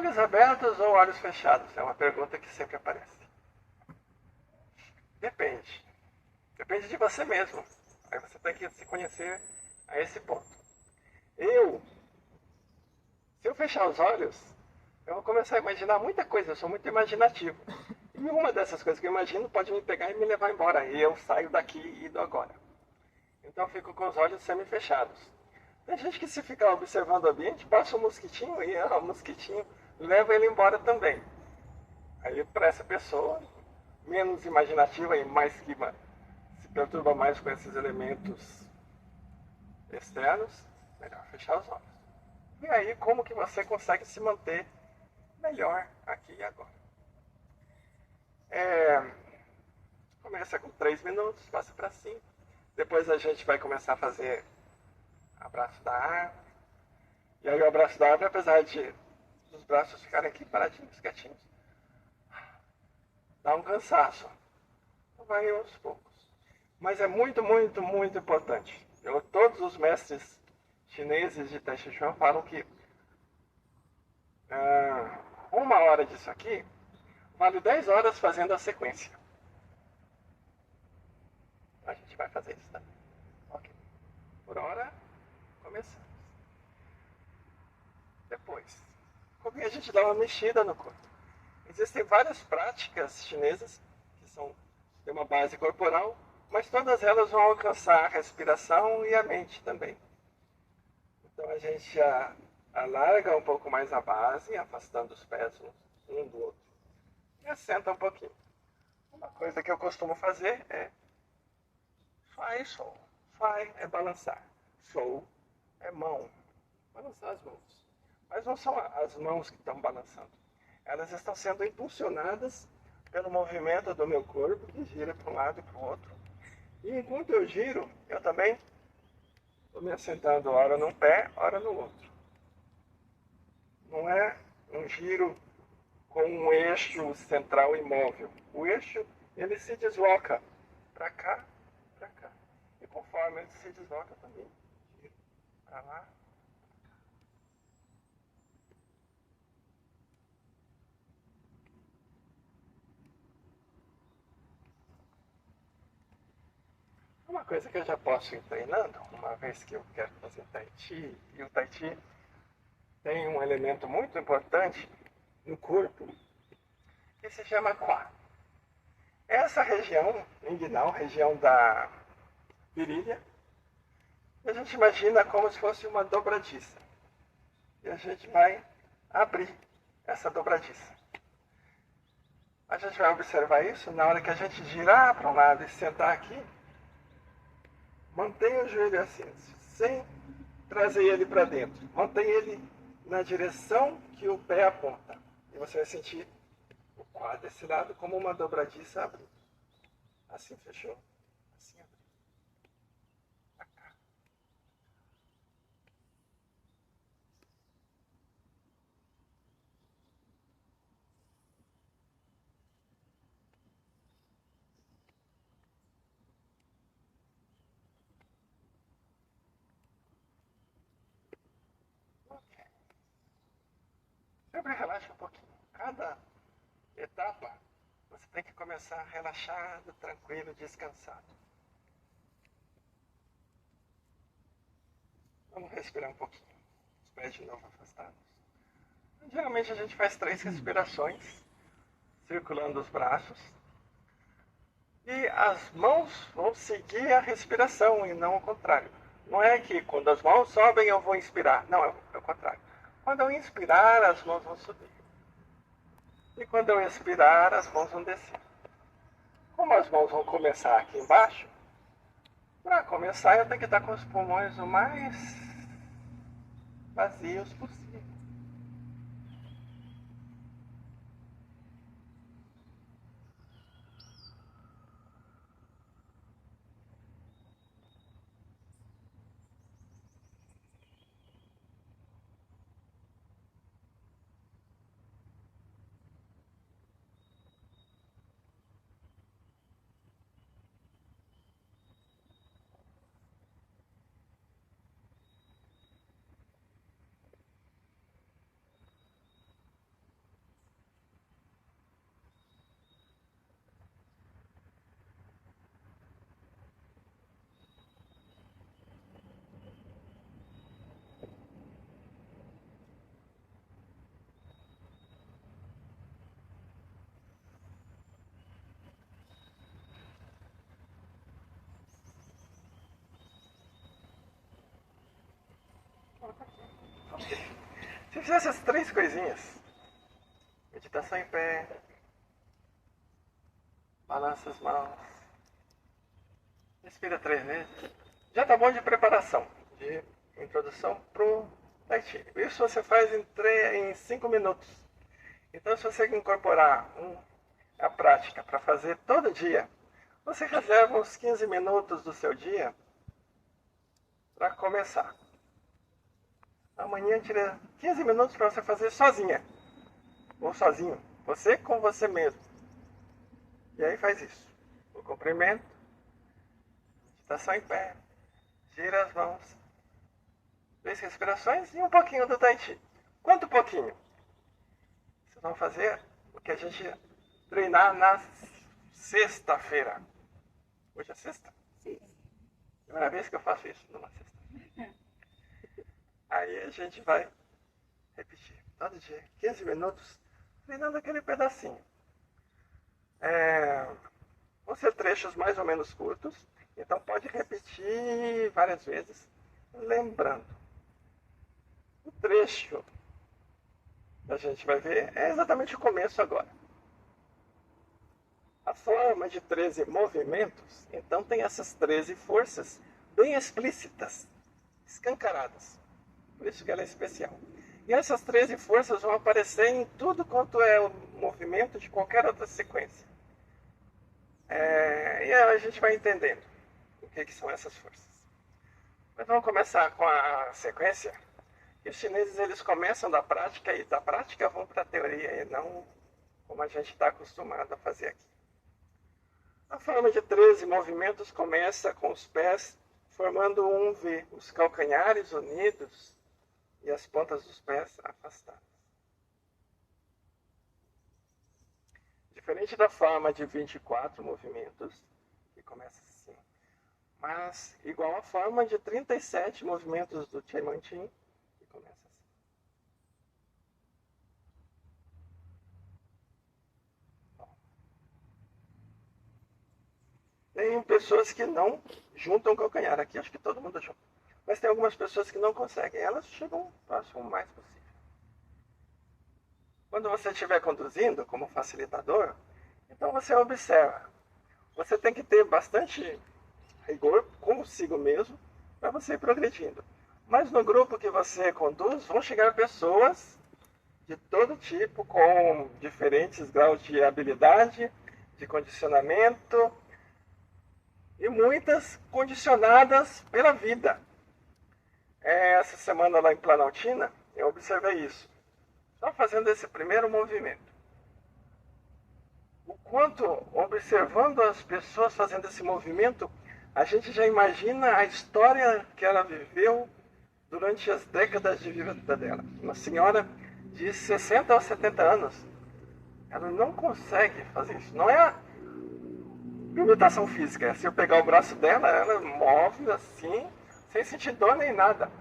Olhos abertos ou olhos fechados? É uma pergunta que sempre aparece. Depende. Depende de você mesmo. Aí você tem que se conhecer a esse ponto. Se eu fechar os olhos, eu vou começar a imaginar muita coisa. Eu sou muito imaginativo. E uma dessas coisas que eu imagino pode me pegar e me levar embora. E eu saio daqui e indo agora. Então eu fico com os olhos semi-fechados. Tem gente que se ficar observando o ambiente, passa um mosquitinho e o mosquitinho leva ele embora também. Aí para essa pessoa, menos imaginativa e mais que se perturba mais com esses elementos externos, melhor fechar os olhos. E aí como que você consegue se manter melhor aqui e agora? Começa com 3 minutos, passa para 5. Depois a gente vai começar a fazer abraço da árvore. E aí o abraço da árvore, apesar de os braços ficarem aqui paradinhos, quietinhos, dá um cansaço. Então vai aos poucos. Mas é muito, muito, muito importante. Todos os mestres chineses de Tai Chi Chuan falam que 1 hora disso aqui vale 10 horas fazendo a sequência. A gente vai fazer isso também. Ok. Por hora, começamos. Depois, como a gente dá uma mexida no corpo. Existem várias práticas chinesas que têm uma base corporal, mas todas elas vão alcançar a respiração e a mente também. Então a gente alarga um pouco mais a base, afastando os pés um do outro. E assenta um pouquinho. Uma coisa que eu costumo fazer é Fai e Shou. Fai é balançar. Shou é mão. Balançar as mãos. Mas não são as mãos que estão balançando. Elas estão sendo impulsionadas pelo movimento do meu corpo, que gira para um lado e para o outro. E enquanto eu giro, eu também estou me assentando ora num pé, ora no outro. Não é um giro com um eixo central imóvel. O eixo, ele se desloca para cá, para cá. E conforme ele se desloca também, giro para lá. Uma coisa que eu já posso ir treinando, uma vez que eu quero fazer Tai Chi, e o Tai Chi tem um elemento muito importante no corpo, que se chama Qua. Essa região inguinal, região da virilha, a gente imagina como se fosse uma dobradiça. E a gente vai abrir essa dobradiça. A gente vai observar isso na hora que a gente girar para um lado e sentar aqui. Mantenha o joelho assim, sem trazer ele para dentro. Mantenha ele na direção que o pé aponta. E você vai sentir o quadro desse lado como uma dobradiça abrindo. Assim fechou, assim abriu. Pra cá. Ok. Sempre relaxa um pouquinho. Cada etapa você tem que começar relaxado, tranquilo, descansado. Vamos respirar um pouquinho. Os pés de novo afastados. Geralmente a gente faz 3 respirações, circulando os braços. E as mãos vão seguir a respiração e não o contrário. Não é que quando as mãos sobem eu vou inspirar. Não, é o contrário. Quando eu inspirar, as mãos vão subir. E quando eu expirar, as mãos vão descer. Como as mãos vão começar aqui embaixo, para começar eu tenho que estar com os pulmões o mais vazios possível. Se fizer essas 3 coisinhas, meditação em pé, balança as mãos, respira 3 vezes, já tá bom de preparação, de introdução pro Tai Chi. Isso você faz em 5 minutos. Então, se você incorporar a prática para fazer todo dia, você reserva uns 15 minutos do seu dia para começar. Amanhã tira 15 minutos para você fazer sozinha. Ou sozinho. Você com você mesmo. E aí faz isso. O comprimento. Meditação em pé. Gira as mãos. 3 respirações e um pouquinho do Tai Chi. Quanto pouquinho? Vocês vão fazer o que a gente treinar na sexta-feira. Hoje é sexta? Sim. Primeira vez que eu faço isso numa sexta. Aí a gente vai repetir todo dia, 15 minutos, treinando aquele pedacinho. Vão ser trechos mais ou menos curtos, então pode repetir várias vezes, lembrando. O trecho que a gente vai ver é exatamente o começo agora. A forma de 13 movimentos, então tem essas 13 forças bem explícitas, escancaradas. Por isso que ela é especial. E essas 13 forças vão aparecer em tudo quanto é o movimento de qualquer outra sequência. E a gente vai entendendo o que são essas forças. Mas vamos começar com a sequência. E os chineses eles começam da prática e da prática vão para a teoria e não como a gente está acostumado a fazer aqui. A forma de 13 movimentos começa com os pés formando um V, os calcanhares unidos e as pontas dos pés afastadas. Diferente da forma de 24 movimentos, que começa assim, mas igual à forma de 37 movimentos do Chai Man Chin, que começa assim. Tem pessoas que não juntam o calcanhar aqui, acho que todo mundo junta. Mas tem algumas pessoas que não conseguem, elas chegam próximo o mais possível. Quando você estiver conduzindo como facilitador, então você observa. Você tem que ter bastante rigor consigo mesmo para você ir progredindo. Mas no grupo que você conduz, vão chegar pessoas de todo tipo, com diferentes graus de habilidade, de condicionamento, e muitas condicionadas pela vida. Essa semana lá em Planaltina, eu observei isso. Só fazendo esse primeiro movimento. O quanto, observando as pessoas fazendo esse movimento, a gente já imagina a história que ela viveu durante as décadas de vida dela. Uma senhora de 60 ou 70 anos, ela não consegue fazer isso. Não é limitação física. Se eu pegar o braço dela, ela move assim, sem sentir dor nem nada.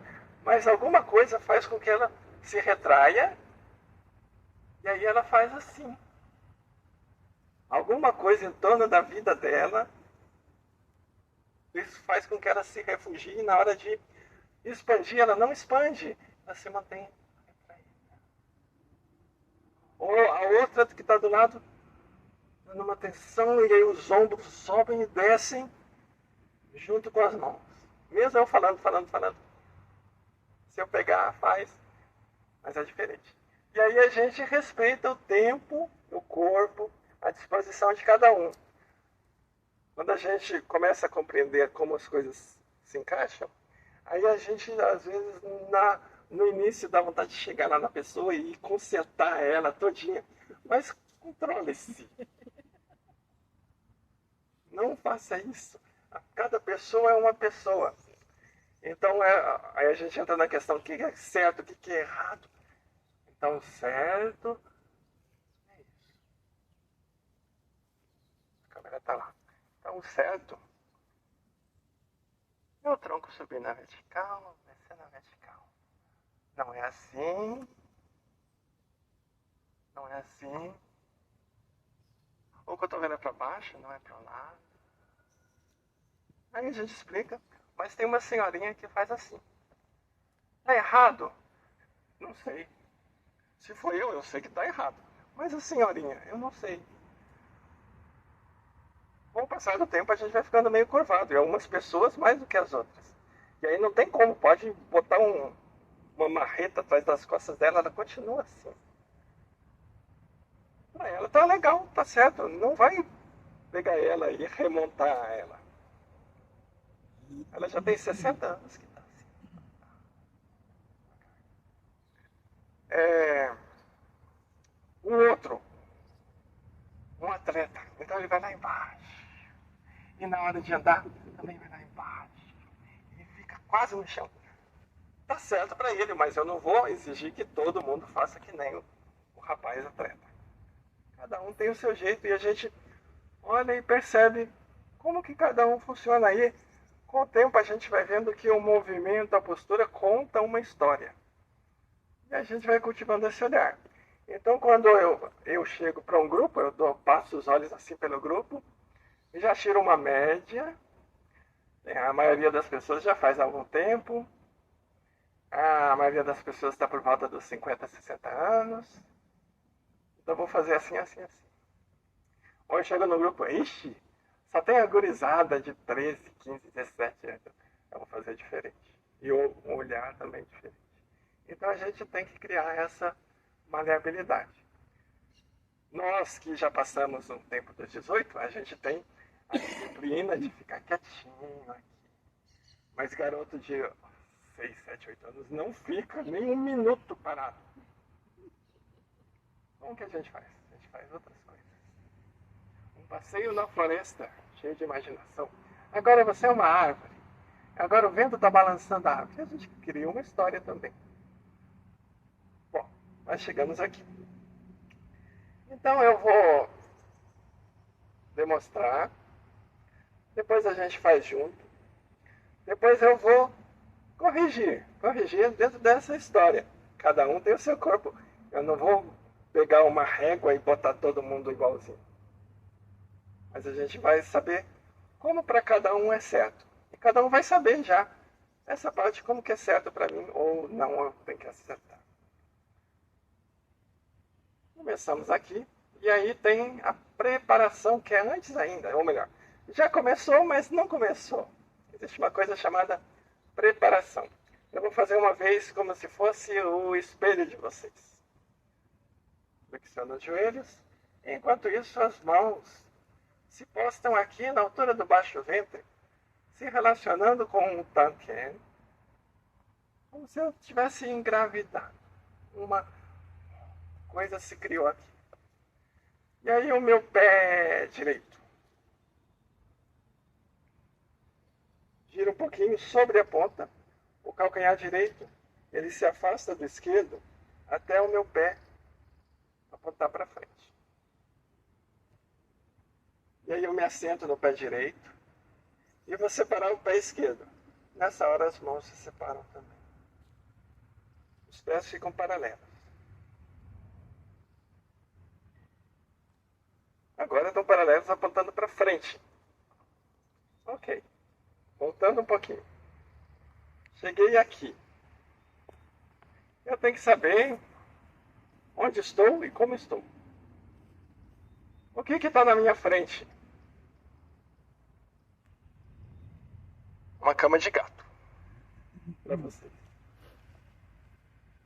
Mas alguma coisa faz com que ela se retraia e aí ela faz assim. Alguma coisa em torno da vida dela, isso faz com que ela se refugie e na hora de expandir, ela não expande, ela se mantém retraída. Ou a outra que está do lado, numa tensão, e aí os ombros sobem e descem junto com as mãos. Mesmo eu falando. Se eu pegar, faz, mas é diferente. E aí a gente respeita o tempo, o corpo, a disposição de cada um. Quando a gente começa a compreender como as coisas se encaixam, aí a gente, às vezes, no início dá vontade de chegar lá na pessoa e consertar ela todinha. Mas controle-se. Não faça isso. Cada pessoa é uma pessoa. Então, aí a gente entra na questão, o que é certo, o que é errado. Então, certo é isso. A câmera está lá. Então, certo é o tronco subir na vertical, descer na vertical. Não é assim. Não é assim. O cotovelo é para baixo, não é para o lado. Aí a gente explica, mas tem uma senhorinha que faz assim. Tá errado? Não sei. Se foi eu sei que está errado. Mas a senhorinha, eu não sei. Com o passar do tempo a gente vai ficando meio curvado. E algumas pessoas mais do que as outras. E aí não tem como, pode botar uma marreta atrás das costas dela, ela continua assim. Pra ela tá legal, tá certo. Não vai pegar ela e remontar ela. Ela já tem 60 anos que tá assim. O outro, um atleta, então ele vai lá embaixo. E na hora de andar, também vai lá embaixo. E fica quase no chão. Tá certo pra ele, mas eu não vou exigir que todo mundo faça que nem o rapaz atleta. Cada um tem o seu jeito e a gente olha e percebe como que cada um funciona aí. Com o tempo a gente vai vendo que o movimento, a postura conta uma história. E a gente vai cultivando esse olhar. Então quando eu chego para um grupo, passo os olhos assim pelo grupo, e já tiro uma média. A maioria das pessoas já faz há algum tempo. A maioria das pessoas está por volta dos 50, 60 anos. Então vou fazer assim, assim, assim. Ou eu chego no grupo, ixi, só tem a gurizada de 13, 15, 17 anos. Eu vou fazer diferente. E o olhar também diferente. Então a gente tem que criar essa maleabilidade. Nós que já passamos um tempo dos 18, a gente tem a disciplina de ficar quietinho aqui. Mas garoto de 6, 7, 8 anos não fica nem um minuto parado. Como que a gente faz? A gente faz outras coisas. Um passeio na floresta, cheio de imaginação. Agora você é uma árvore. Agora o vento está balançando a árvore. A gente cria uma história também. Bom, nós chegamos aqui. Então eu vou demonstrar. Depois a gente faz junto. Depois eu vou corrigir dentro dessa história. Cada um tem o seu corpo. Eu não vou pegar uma régua e botar todo mundo igualzinho. Mas a gente vai saber como para cada um é certo. E cada um vai saber já essa parte como que é certo para mim ou não, eu tenho que acertar. Começamos aqui. E aí tem a preparação que é antes ainda, ou melhor, já começou, mas não começou. Existe uma coisa chamada preparação. Eu vou fazer uma vez como se fosse o espelho de vocês. Flexionando os joelhos. Enquanto isso, as mãos se postam aqui na altura do baixo ventre, se relacionando com o Tanken, como se eu estivesse engravidado. Uma coisa se criou aqui. E aí o meu pé direito gira um pouquinho sobre a ponta. O calcanhar direito, ele se afasta do esquerdo até o meu pé apontar para frente. E aí eu me assento no pé direito e vou separar o pé esquerdo. Nessa hora as mãos se separam também. Os pés ficam paralelos. Agora estão paralelos apontando para frente. Ok. Voltando um pouquinho. Cheguei aqui. Eu tenho que saber onde estou e como estou. O que está na minha frente? Uma cama de gato. Para vocês.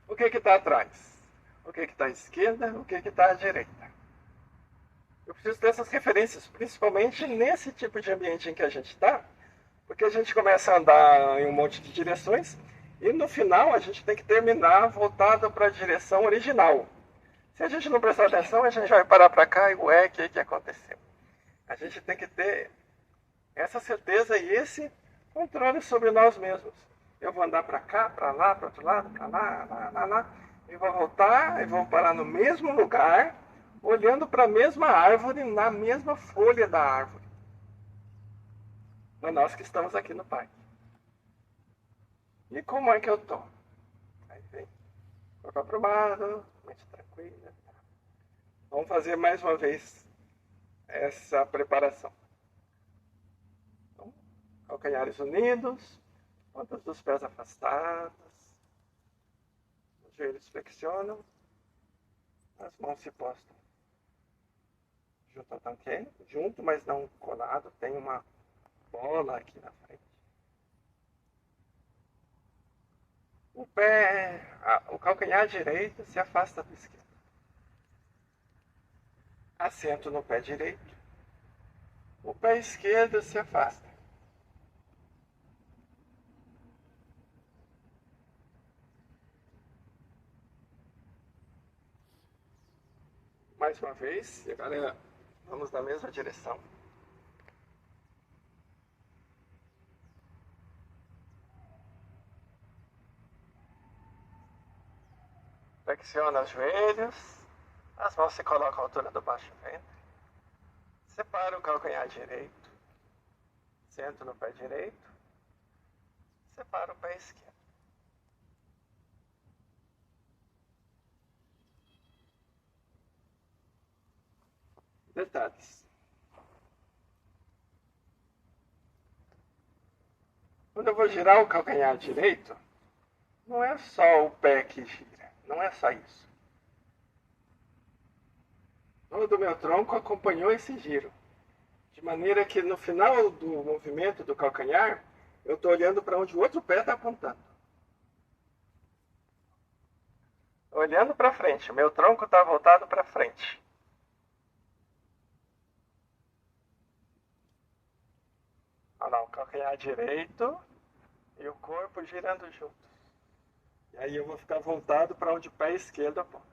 O que está atrás? O que está à esquerda? O que está à direita? Eu preciso dessas referências, principalmente nesse tipo de ambiente em que a gente está, porque a gente começa a andar em um monte de direções e no final a gente tem que terminar voltado para a direção original. Se a gente não prestar atenção, a gente vai parar para cá e ué, o que aconteceu? A gente tem que ter essa certeza e esse controle sobre nós mesmos. Eu vou andar para cá, para lá, para outro lado, para lá, e vou voltar e vou parar no mesmo lugar, olhando para a mesma árvore, na mesma folha da árvore. Para nós que estamos aqui no parque. E como é que eu estou? Aí vem, corpo aprumado, mente tranquila. Vamos fazer mais uma vez essa preparação. Então, calcanhares unidos, pontas dos pés afastadas, joelhos flexionam, as mãos se postam junto ao tanque, junto, mas não colado, tem uma bola aqui na frente. O calcanhar direito se afasta do esquerdo. Assento no pé direito. O pé esquerdo se afasta. Mais uma vez, e agora vamos na mesma direção. Flexiona os joelhos, as mãos se colocam à altura do baixo ventre. Separa o calcanhar direito, sento no pé direito, separa o pé esquerdo. Detalhes. Quando eu vou girar o calcanhar direito, não é só o pé que gira, não é só isso. Todo o meu tronco acompanhou esse giro, de maneira que no final do movimento do calcanhar, eu estou olhando para onde o outro pé está apontando. Olhando para frente, meu tronco está voltado para frente. Olha lá, o calcanhar direito e o corpo girando juntos. E aí eu vou ficar voltado para onde o pé esquerdo aponta.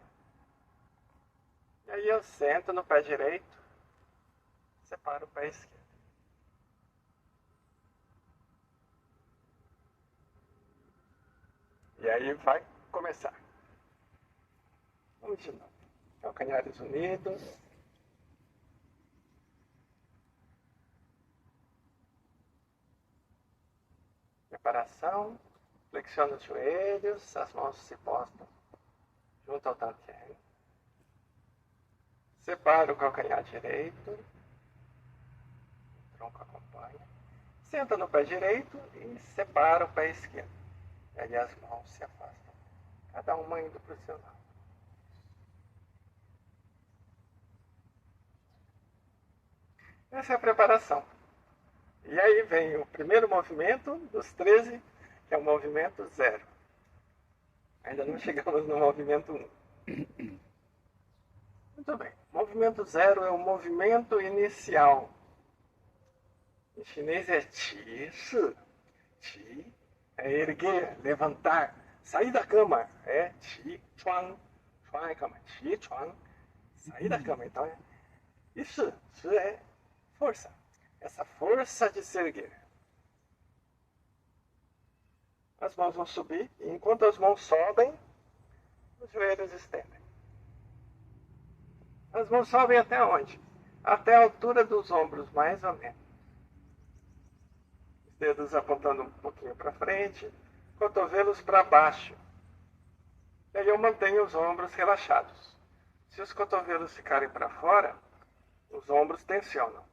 E aí eu sento no pé direito, separo o pé esquerdo. E aí vai começar. Vamos de novo. Calcanhares unidos. Preparação. Flexiona os joelhos, as mãos se postam junto ao tantien. Separa o calcanhar direito, o tronco acompanha. Senta no pé direito e separa o pé esquerdo. E aí as mãos se afastam, cada uma indo para o seu lado. Essa é a preparação. E aí vem o primeiro movimento dos 13, que é o movimento 0. Ainda não chegamos no movimento 1. Muito bem. Movimento 0 é o movimento inicial. Em chinês é qi shi. Qi é erguer, levantar, sair da cama. É qi chuan. Chuan é cama. Qi chuan. Sair da cama. Então é. E shi. Shi é força. Essa força de se erguer. As mãos vão subir e enquanto as mãos sobem, os joelhos estendem. As mãos sobem até onde? Até a altura dos ombros, mais ou menos. Os dedos apontando um pouquinho para frente, cotovelos para baixo. E aí eu mantenho os ombros relaxados. Se os cotovelos ficarem para fora, os ombros tensionam.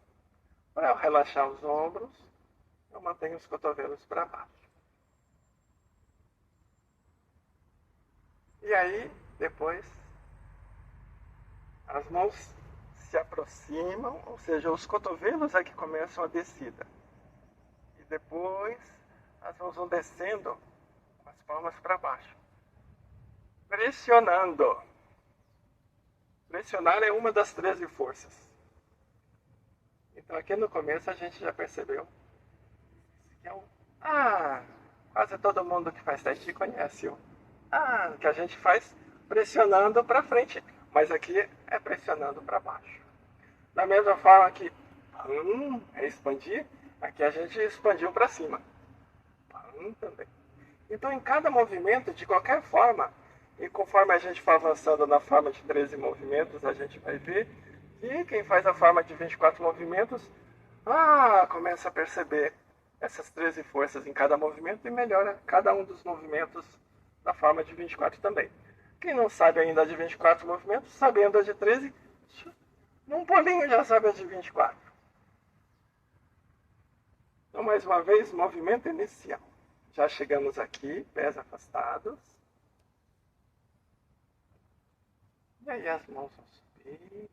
Para eu relaxar os ombros, eu mantenho os cotovelos para baixo. E aí, depois, as mãos se aproximam, ou seja, os cotovelos é que começam a descida. E depois, as mãos vão descendo com as palmas para baixo. Pressionando. Pressionar é uma das 13 forças. Então aqui no começo a gente já percebeu que é o quase todo mundo que faz Tai Chi conhece o que a gente faz pressionando para frente, mas aqui é pressionando para baixo. Da mesma forma que é expandir, aqui a gente expandiu para cima. Também. Então em cada movimento, de qualquer forma, e conforme a gente for avançando na forma de 13 movimentos, a gente vai ver que quem faz a forma de 24 movimentos, começa a perceber essas 13 forças em cada movimento e melhora cada um dos movimentos da forma de 24 também. Quem não sabe ainda de 24 movimentos, sabendo a de 13, num pulinho já sabe a de 24. Então, mais uma vez, movimento inicial. Já chegamos aqui, pés afastados. E aí as mãos vão subir.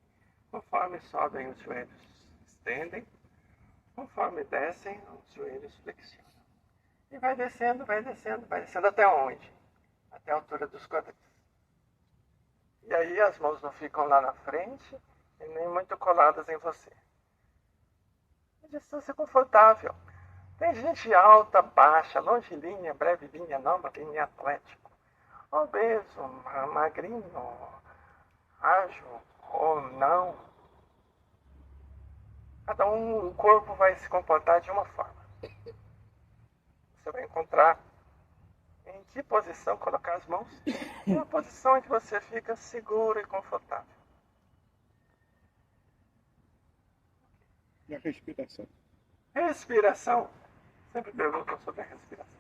Conforme sobem, os joelhos estendem. Conforme descem, os joelhos flexionam. E vai descendo, vai descendo, vai descendo até onde? Até a altura dos quadris. E aí as mãos não ficam lá na frente e nem muito coladas em você. A distância confortável. Tem gente alta, baixa, longilínea, brevilínea, nova linha, atlético. Obeso, magrinho, ágil ou não. Cada um, o corpo vai se comportar de uma forma. Você vai encontrar em que posição colocar as mãos. E uma posição em que você fica seguro e confortável. E a respiração? Respiração. Sempre perguntam sobre a respiração.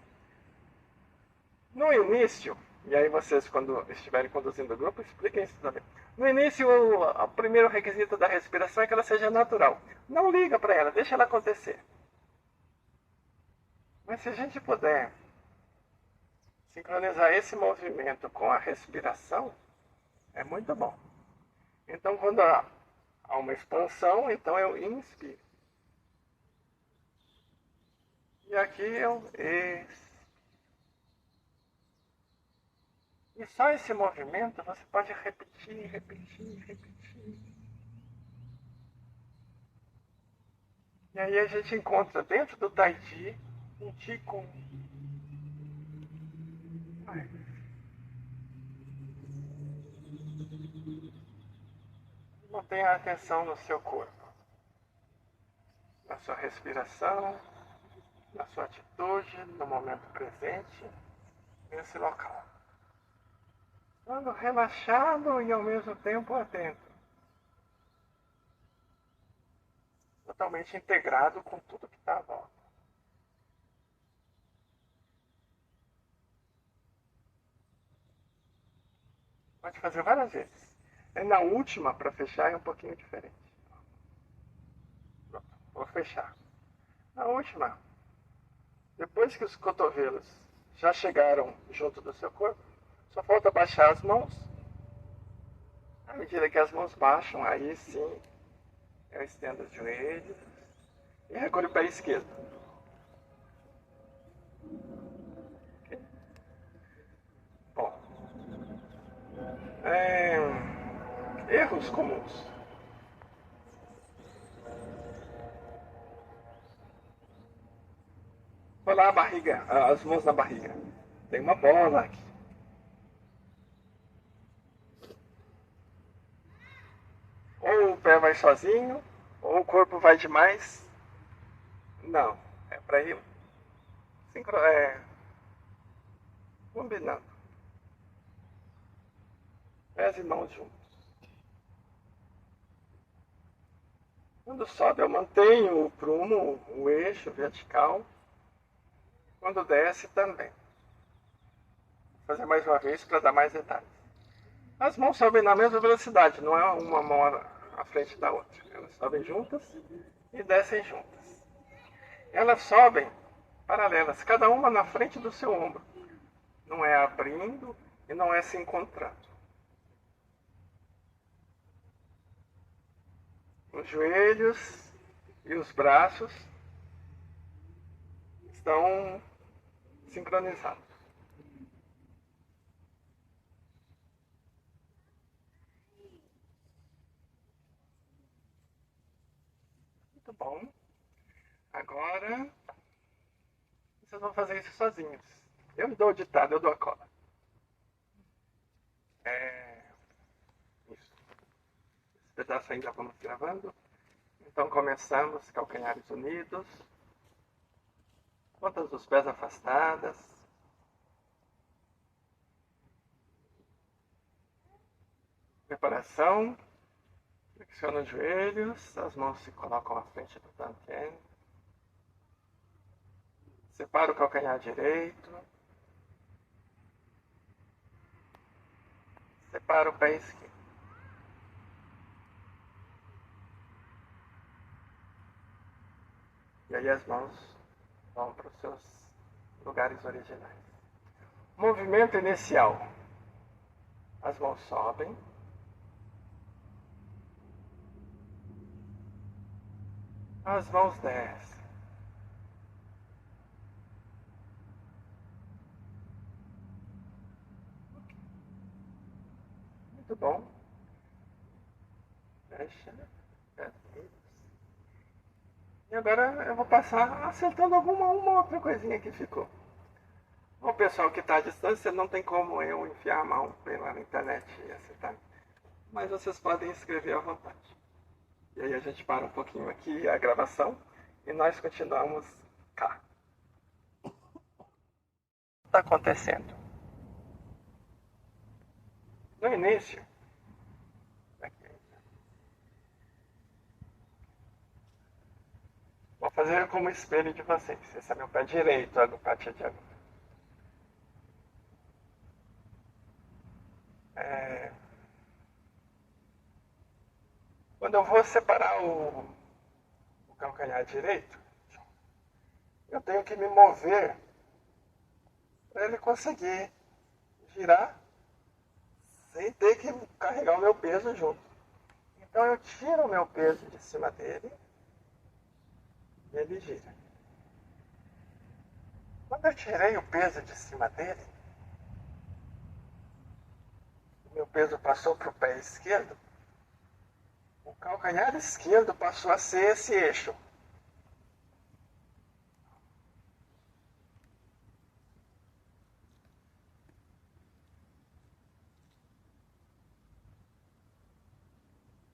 No início, e aí vocês quando estiverem conduzindo o grupo, expliquem isso também. No início, o primeiro requisito da respiração é que ela seja natural. Não liga para ela, deixa ela acontecer. Mas se a gente puder sincronizar esse movimento com a respiração, é muito bom. Então, quando há uma expansão, então eu inspiro. E aqui eu expiro. E só esse movimento você pode repetir, repetir, repetir. E aí a gente encontra dentro do Tai Chi um Qigong. Mantenha a atenção no seu corpo, na sua respiração, na sua atitude, no momento presente, nesse local. Estando relaxado e ao mesmo tempo atento. Totalmente integrado com tudo que está à volta. Pode fazer várias vezes. E na última, para fechar, é um pouquinho diferente. Pronto, vou fechar. Na última, depois que os cotovelos já chegaram junto do seu corpo, só falta baixar as mãos. À medida que as mãos baixam, aí sim, eu estendo os joelhos e recolho o pé esquerdo. Okay? Bom, erros comuns. Colar a barriga, as mãos na barriga. Tem uma bola aqui. Ou o pé vai sozinho, ou o corpo vai demais. Não, é para ir combinando. Pés e mãos juntos. Quando sobe eu mantenho o prumo, o eixo vertical. Quando desce também. Vou fazer mais uma vez para dar mais detalhes. As mãos sobem na mesma velocidade, não é uma mão à frente da outra. Elas sobem juntas e descem juntas. Elas sobem paralelas, cada uma na frente do seu ombro. Não é abrindo e não é se encontrando. Os joelhos e os braços estão sincronizados. Muito bom. Agora, vocês vão fazer isso sozinhos. Eu dou o ditado, eu dou a cola. Isso. Esse pedaço ainda vamos gravando. Então começamos, calcanhares unidos. Pontas dos pés afastadas. Preparação. Flexiona os joelhos, as mãos se colocam à frente do dantian. Separa o calcanhar direito. Separa o pé esquerdo. E aí as mãos vão para os seus lugares originais. Movimento inicial. As mãos sobem. As mãos descem. Muito bom. Fecha. E agora eu vou passar acertando uma outra coisinha que ficou. O pessoal que está à distância não tem como eu enfiar a mão lá na internet e acertar. Mas vocês podem escrever à vontade. E aí a gente para um pouquinho aqui a gravação e nós continuamos cá. O que está acontecendo? No início, vou fazer como espelho de vocês. Esse é meu pé direito, a parte de agora. Quando eu vou separar o calcanhar direito, eu tenho que me mover para ele conseguir girar sem ter que carregar o meu peso junto. Então eu tiro o meu peso de cima dele e ele gira. Quando eu tirei o peso de cima dele, o meu peso passou para o pé esquerdo, o calcanhar esquerdo passou a ser esse eixo.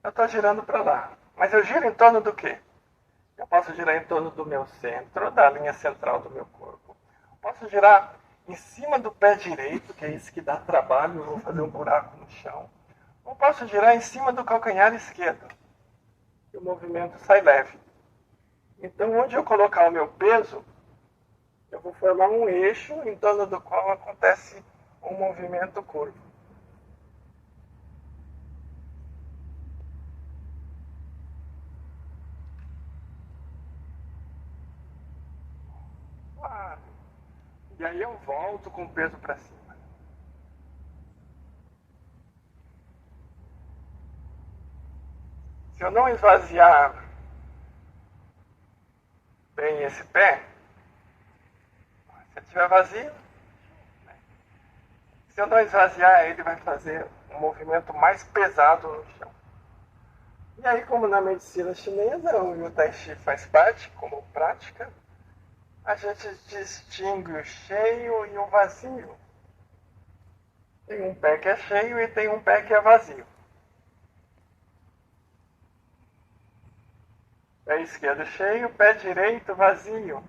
Eu estou girando para lá. Mas eu giro em torno do quê? Eu posso girar em torno do meu centro, da linha central do meu corpo. Posso girar em cima do pé direito, que é isso que dá trabalho, eu vou fazer um buraco no chão. Ou posso girar em cima do calcanhar esquerdo, e o movimento sai leve. Então, onde eu colocar o meu peso, eu vou formar um eixo em torno do qual acontece um movimento curvo. E aí eu volto com o peso para cima. Se eu não esvaziar bem esse pé, se ele estiver vazio, se eu não esvaziar, ele vai fazer um movimento mais pesado no chão. E aí, como na medicina chinesa, o Tai Chi faz parte, como prática, a gente distingue o cheio e o vazio. Tem um pé que é cheio e tem um pé que é vazio. Pé esquerdo cheio, pé direito vazio.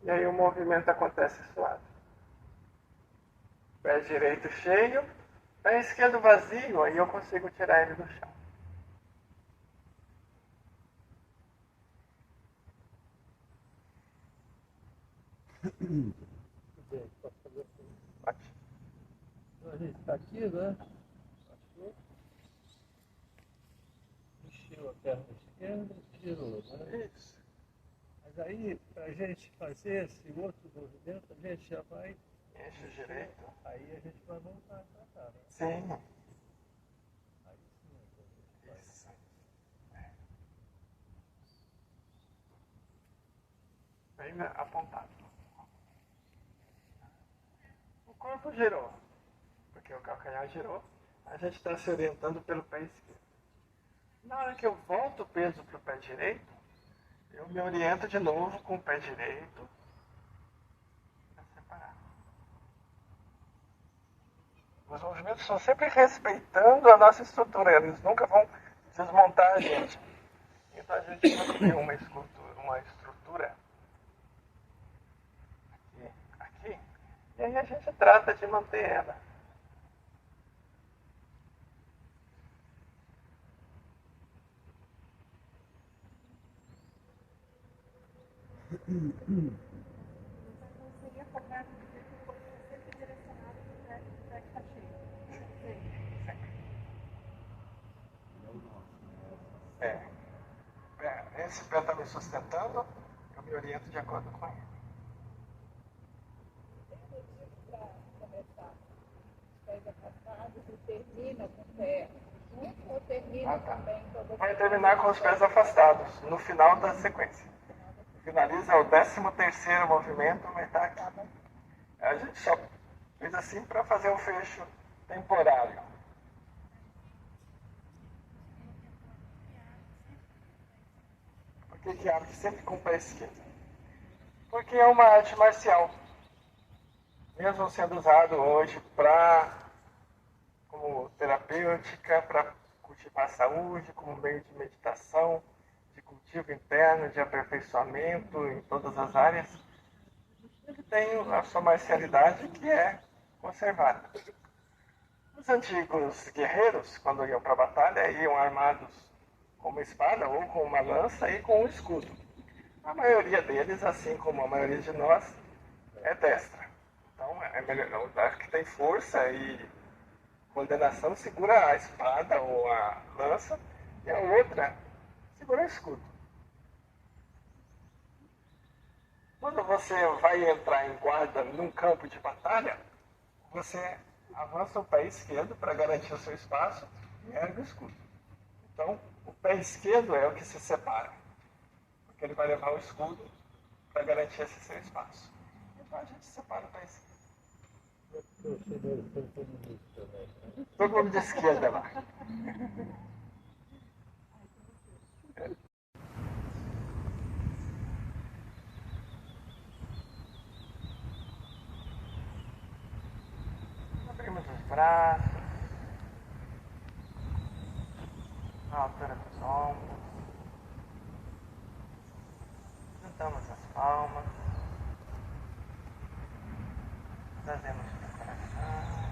E aí o movimento acontece suave. Pé direito cheio, pé esquerdo vazio, aí eu consigo tirar ele do chão. Posso fazer assim? Pode. Então a gente está aqui, né? Passou. Mexeu a perna esquerda, tirou, né? Isso. Mas aí, para a gente fazer esse outro movimento, a gente já vai. Eixo direito. Aí a gente vai voltar para cá, né? Sim. Aí sim, a gente vai. Isso. Bem apontado. O corpo girou, porque o calcanhar girou. A gente está se orientando pelo pé esquerdo. Na hora que eu volto o peso para o pé direito, eu me oriento de novo com o pé direito para separar. Os movimentos estão sempre respeitando a nossa estrutura, eles nunca vão desmontar a gente. Então a gente mantém uma estrutura aqui, e aí a gente trata de manter ela. Seria correto dizer que o corpo está sempre direcionado para o pé que está cheio. Esse pé está me sustentando, eu me oriento de acordo com ele. Tem motivo para começar os pés afastados e termina com o pé junto ou termina Ah, tá. Vai terminar com os pés afastados, no final da sequência. Finaliza o 13º movimento, vai estar aqui. A gente só fez assim para fazer um fecho temporário. Por que abre sempre com o pé esquerdo? Porque é uma arte marcial. Mesmo sendo usado hoje como terapêutica, para cultivar a saúde, como meio de meditação, de cultivo interno, de aperfeiçoamento em todas as áreas, ele tem a sua marcialidade que é conservada. Os antigos guerreiros, quando iam para a batalha, iam armados com uma espada ou com uma lança e com um escudo. A maioria deles, assim como a maioria de nós, é destra. Então, é melhor, o que tem força e coordenação segura a espada ou a lança, e a outra segura o escudo. Quando você vai entrar em guarda num campo de batalha, você avança o pé esquerdo para garantir o seu espaço e ergue o escudo. Então, o pé esquerdo é o que se separa, porque ele vai levar o escudo para garantir esse seu espaço. Então a gente separa o pé esquerdo. Todo mundo de esquerda lá. Abrimos os braços, na altura dos ombros, juntamos as palmas, trazemos para o coração.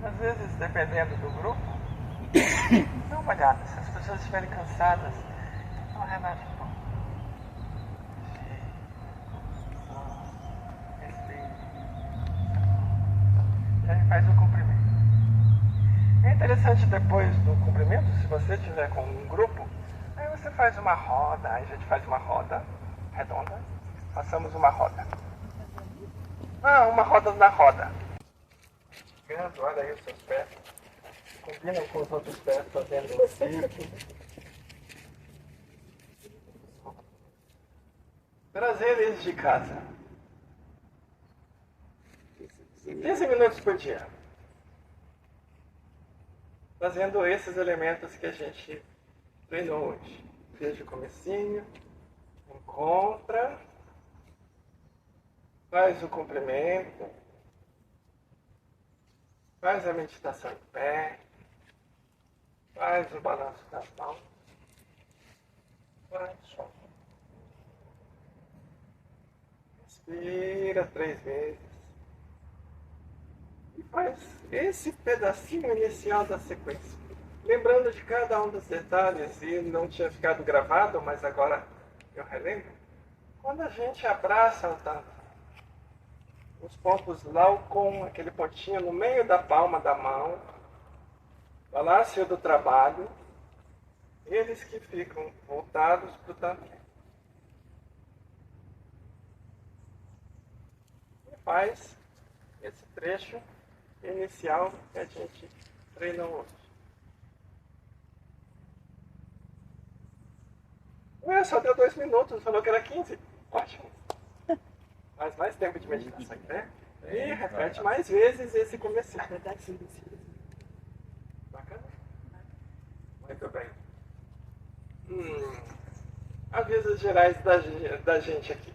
Às vezes, dependendo do grupo, dá uma olhada, se as pessoas estiverem cansadas, então relaxa um pouco. Respire. E aí faz o comprimento. É interessante depois do comprimento, se você estiver com um grupo, aí você faz uma roda, aí a gente faz uma roda redonda, passamos uma roda. Uma roda na roda. Olha aí os seus pés. Combinam com os outros pés fazendo um círculo. Prazeres de casa. 15 minutos por dia. Fazendo esses elementos que a gente treinou hoje. Desde o comecinho, encontra, faz o comprimento, faz a meditação em pé, faz o balanço das mãos, vai, solta. Respira 3 vezes. E faz esse pedacinho inicial da sequência. Lembrando de cada um dos detalhes, e não tinha ficado gravado, mas agora eu relembro. Quando a gente abraça o Tantra, os pontos lá com aquele pontinho no meio da palma da mão, palácio do trabalho, eles que ficam voltados para o Tantra. E faz esse trecho inicial que a gente treinou hoje. Ué, só deu 2 minutos, falou que era 15. Ótimo. Faz mais tempo de meditação em pé. E repete mais vezes esse comecinho. Bacana? Muito bem. Avisos gerais da gente aqui.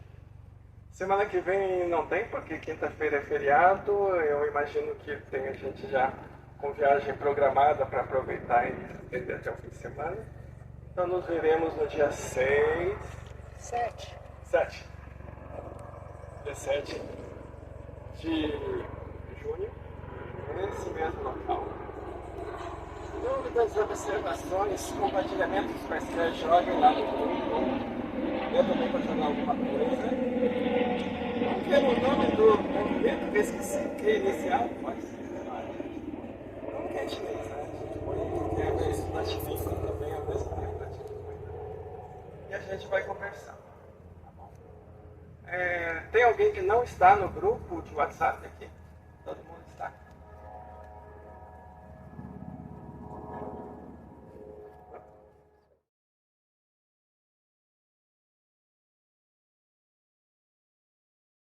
Semana que vem não tem, porque quinta-feira é feriado. Eu imagino que tem gente já com viagem programada para aproveitar e estender até o fim de semana. Então nos veremos no dia 7. Dia 7 de junho, nesse mesmo local. Dúvidas, observações, compartilhamentos parciais, joguem lá no grupo. Eu também vou jogar alguma coisa. Porque no nome do movimento que eu esqueci, que é inicial, pode ser. Como que é chinês, né? A gente põe, é estudar chinês também ao mesmo tempo. E a gente vai conversar. Tem alguém que não está no grupo de WhatsApp aqui? Todo mundo está.